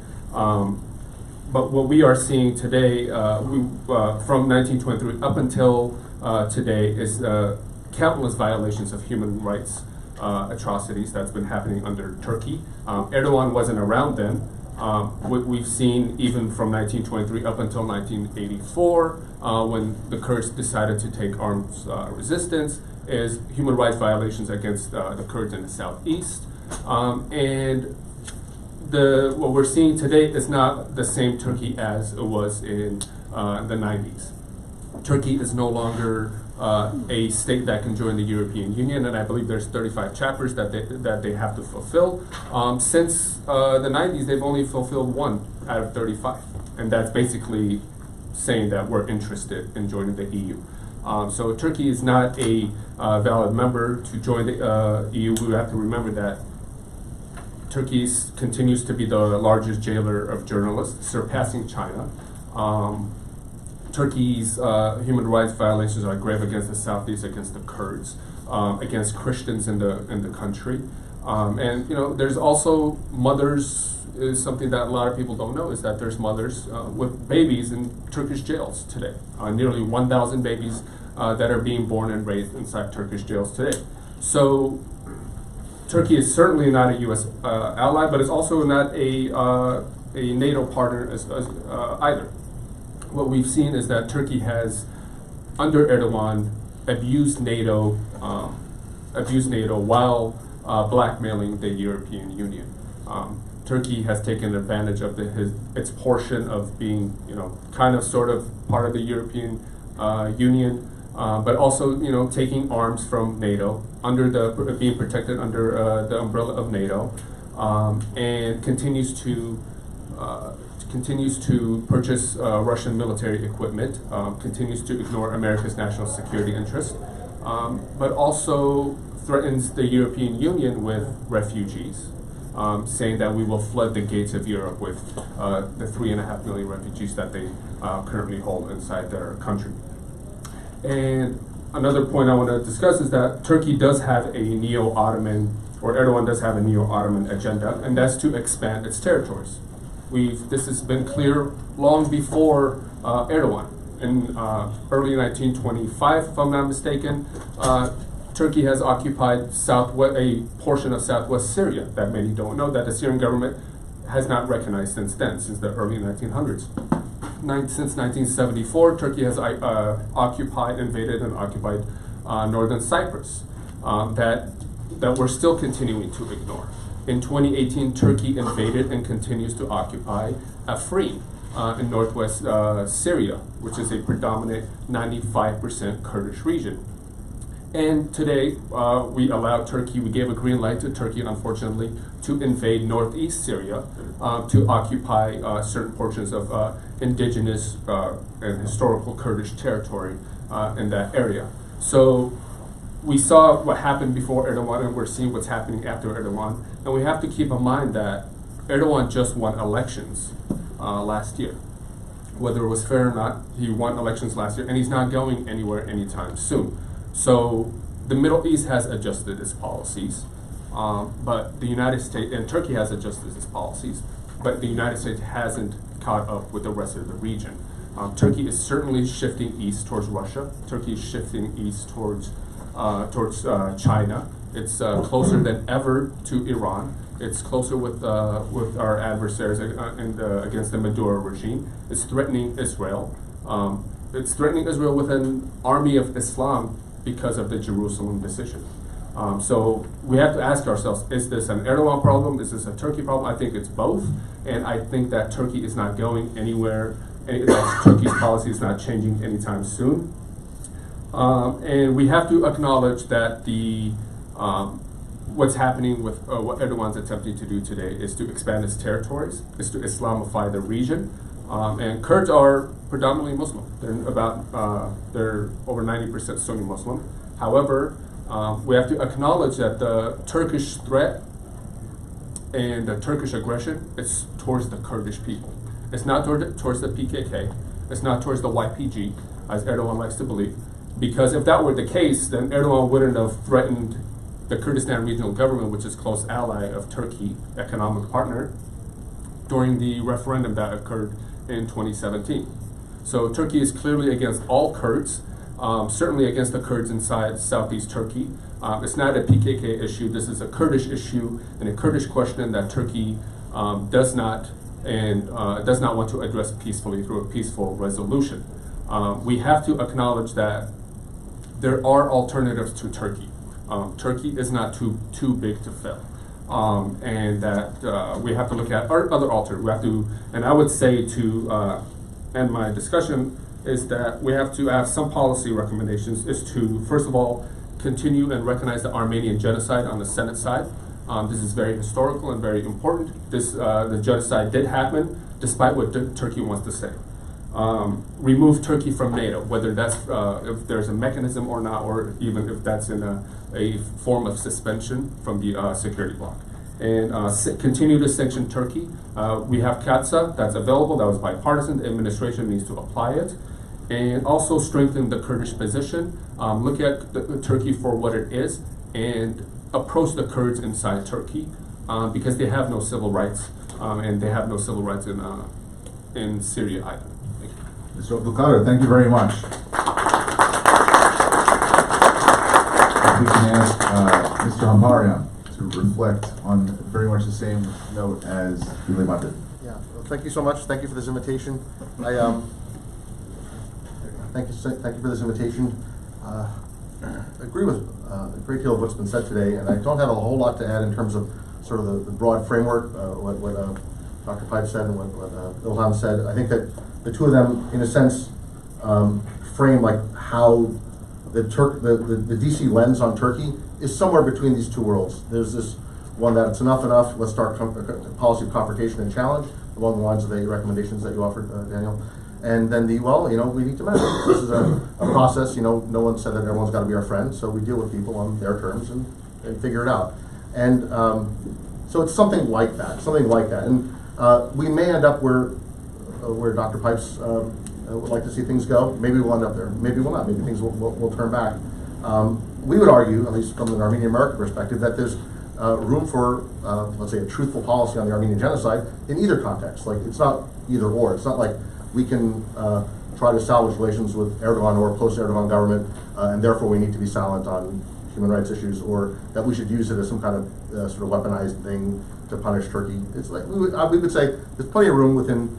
But what we are seeing today, from 1923 up until today, is countless violations of human rights atrocities that's been happening under Turkey. Erdogan wasn't around then. What we've seen even from 1923 up until 1984, when the Kurds decided to take arms resistance, is human rights violations against the Kurds in the southeast. And what we're seeing today is not the same Turkey as it was in the 90s. Turkey is no longer a state that can join the European Union, and I believe there's 35 chapters that they have to fulfill. Since the 90s, they've only fulfilled 1 out of 35, and that's basically saying that we're interested in joining the EU. So Turkey is not a valid member to join the EU. We have to remember that Turkey continues to be the largest jailer of journalists, surpassing China. Turkey's human rights violations are grave against the southeast, against the Kurds, against Christians in the country, and there's also mothers. Is something that a lot of people don't know is that there's mothers with babies in Turkish jails today. Nearly 1,000 babies that are being born and raised inside Turkish jails today. So Turkey is certainly not a U.S. Ally, but it's also not a NATO partner either. What we've seen is that Turkey has, under Erdogan, abused NATO while blackmailing the European Union. Turkey has taken advantage of its portion of being, kind of sort of part of the European Union, but also, you know, taking arms from NATO, being protected under the umbrella of NATO, and continues to purchase Russian military equipment, continues to ignore America's national security interests, but also threatens the European Union with refugees, saying that we will flood the gates of Europe with the 3.5 million refugees that they currently hold inside their country. And another point I want to discuss is that Turkey does have a neo-Ottoman, or Erdogan does have a neo-Ottoman agenda, and that's to expand its territories. This has been clear long before Erdogan. In early 1925, if I'm not mistaken, Turkey has occupied a portion of southwest Syria that many don't know, that the Syrian government has not recognized since then, since the early 1900s. Since 1974, Turkey has invaded and occupied northern Cyprus, that we're still continuing to ignore. In 2018, Turkey invaded and continues to occupy Afrin in northwest Syria, which is a predominant 95% Kurdish region. And today, we gave a green light to Turkey, unfortunately, to invade northeast Syria, to occupy certain portions of indigenous and historical Kurdish territory in that area. So we saw what happened before Erdogan, and we're seeing what's happening after Erdogan. And we have to keep in mind that Erdogan just won elections last year. Whether it was fair or not, he won elections last year, and he's not going anywhere anytime soon. So the Middle East has adjusted its policies, but the United States and Turkey has adjusted its policies, but the United States hasn't caught up with the rest of the region. Turkey is certainly shifting east towards Russia. Turkey is shifting east towards China. It's closer than ever to Iran. It's closer with our adversaries against the Maduro regime. It's threatening Israel. It's threatening Israel with an army of Islam because of the Jerusalem decision. So we have to ask ourselves, is this an Erdogan problem? Is this a Turkey problem? I think it's both. And I think that Turkey is not going anywhere. That Turkey's policy is not changing anytime soon. And we have to acknowledge that what's happening with what Erdogan's attempting to do today is to expand its territories, is to Islamify the region. And Kurds are predominantly Muslim. They're over 90% Sunni Muslim. However, we have to acknowledge that the Turkish threat and the Turkish aggression is towards the Kurdish people. It's not towards the PKK. It's not towards the YPG, as Erdogan likes to believe. Because if that were the case, then Erdogan wouldn't have threatened the Kurdistan Regional Government, which is a close ally of Turkey, economic partner, during the referendum that occurred in 2017. So Turkey is clearly against all Kurds, certainly against the Kurds inside southeast Turkey. It's not a PKK issue. This is a Kurdish issue and a Kurdish question that Turkey does not want to address peacefully through a peaceful resolution. We have to acknowledge that there are alternatives to Turkey. Turkey is not too big to fail. And that we have to look at our other alternatives. And I would say to end my discussion is that we have to have some policy recommendations, is to, first of all, continue and recognize the Armenian genocide on the Senate side. This is very historical and very important. The genocide did happen, despite what Turkey wants to say. Remove Turkey from NATO, whether that's if there's a mechanism or not, or even if that's in a form of suspension from the security bloc. And continue to sanction Turkey. We have CAATSA that's available, that was bipartisan. The administration needs to apply it. And also strengthen the Kurdish position. Look at Turkey for what it is and approach the Kurds inside Turkey because they have no civil rights and they have no civil rights in Syria either. Mr. Abdulkader, thank you very much. If we can ask Mr. Hamparian to reflect on very much the same note as Suleyman did. Yeah, well, thank you so much. Thank you for this invitation. Thank you for this invitation. I agree with a great deal of what's been said today, and I don't have a whole lot to add in terms of sort of the broad framework, what Dr. Pipe said and what Ilham said. I think that the two of them, in a sense, frame like how the DC lens on Turkey is somewhere between these two worlds. There's this one that it's enough, let's start policy of confrontation and challenge along the lines of the recommendations that you offered, Daniel. And then we need to manage. This is a process, no one said that everyone's got to be our friend, so we deal with people on their terms and figure it out. And so it's something like that. And we may end up where Dr. Pipes would like to see things go. Maybe we'll end up there. Maybe we'll not. Maybe things will turn back. We would argue, at least from an Armenian American perspective, that there's room for, let's say, a truthful policy on the Armenian genocide in either context. Like, it's not either or. It's not like we can try to salvage relations with Erdogan or post-Erdogan government, and therefore we need to be silent on human rights issues, or that we should use it as some kind of sort of weaponized thing to punish Turkey. It's like we would say there's plenty of room within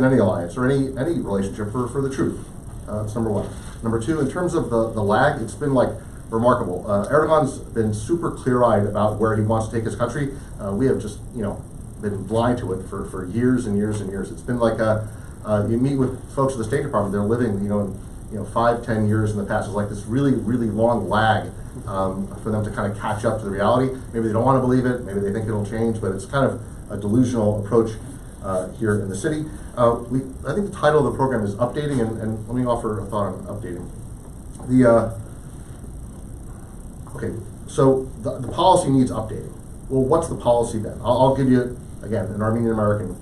any alliance or any relationship for the truth. That's number one. Number two, in terms of the lag, it's been like remarkable. Erdogan's been super clear-eyed about where he wants to take his country. We have just been blind to it for years and years and years. It's been like you meet with folks at the State Department, they're living in 5-10 years in the past. It's like this really, really long lag for them to kind of catch up to the reality. Maybe they don't want to believe it, maybe they think it'll change, but it's kind of a delusional approach here in the city. I think the title of the program is Updating, and let me offer a thought on updating. Okay, so the policy needs updating. Well, what's the policy then? I'll give you, again, an Armenian American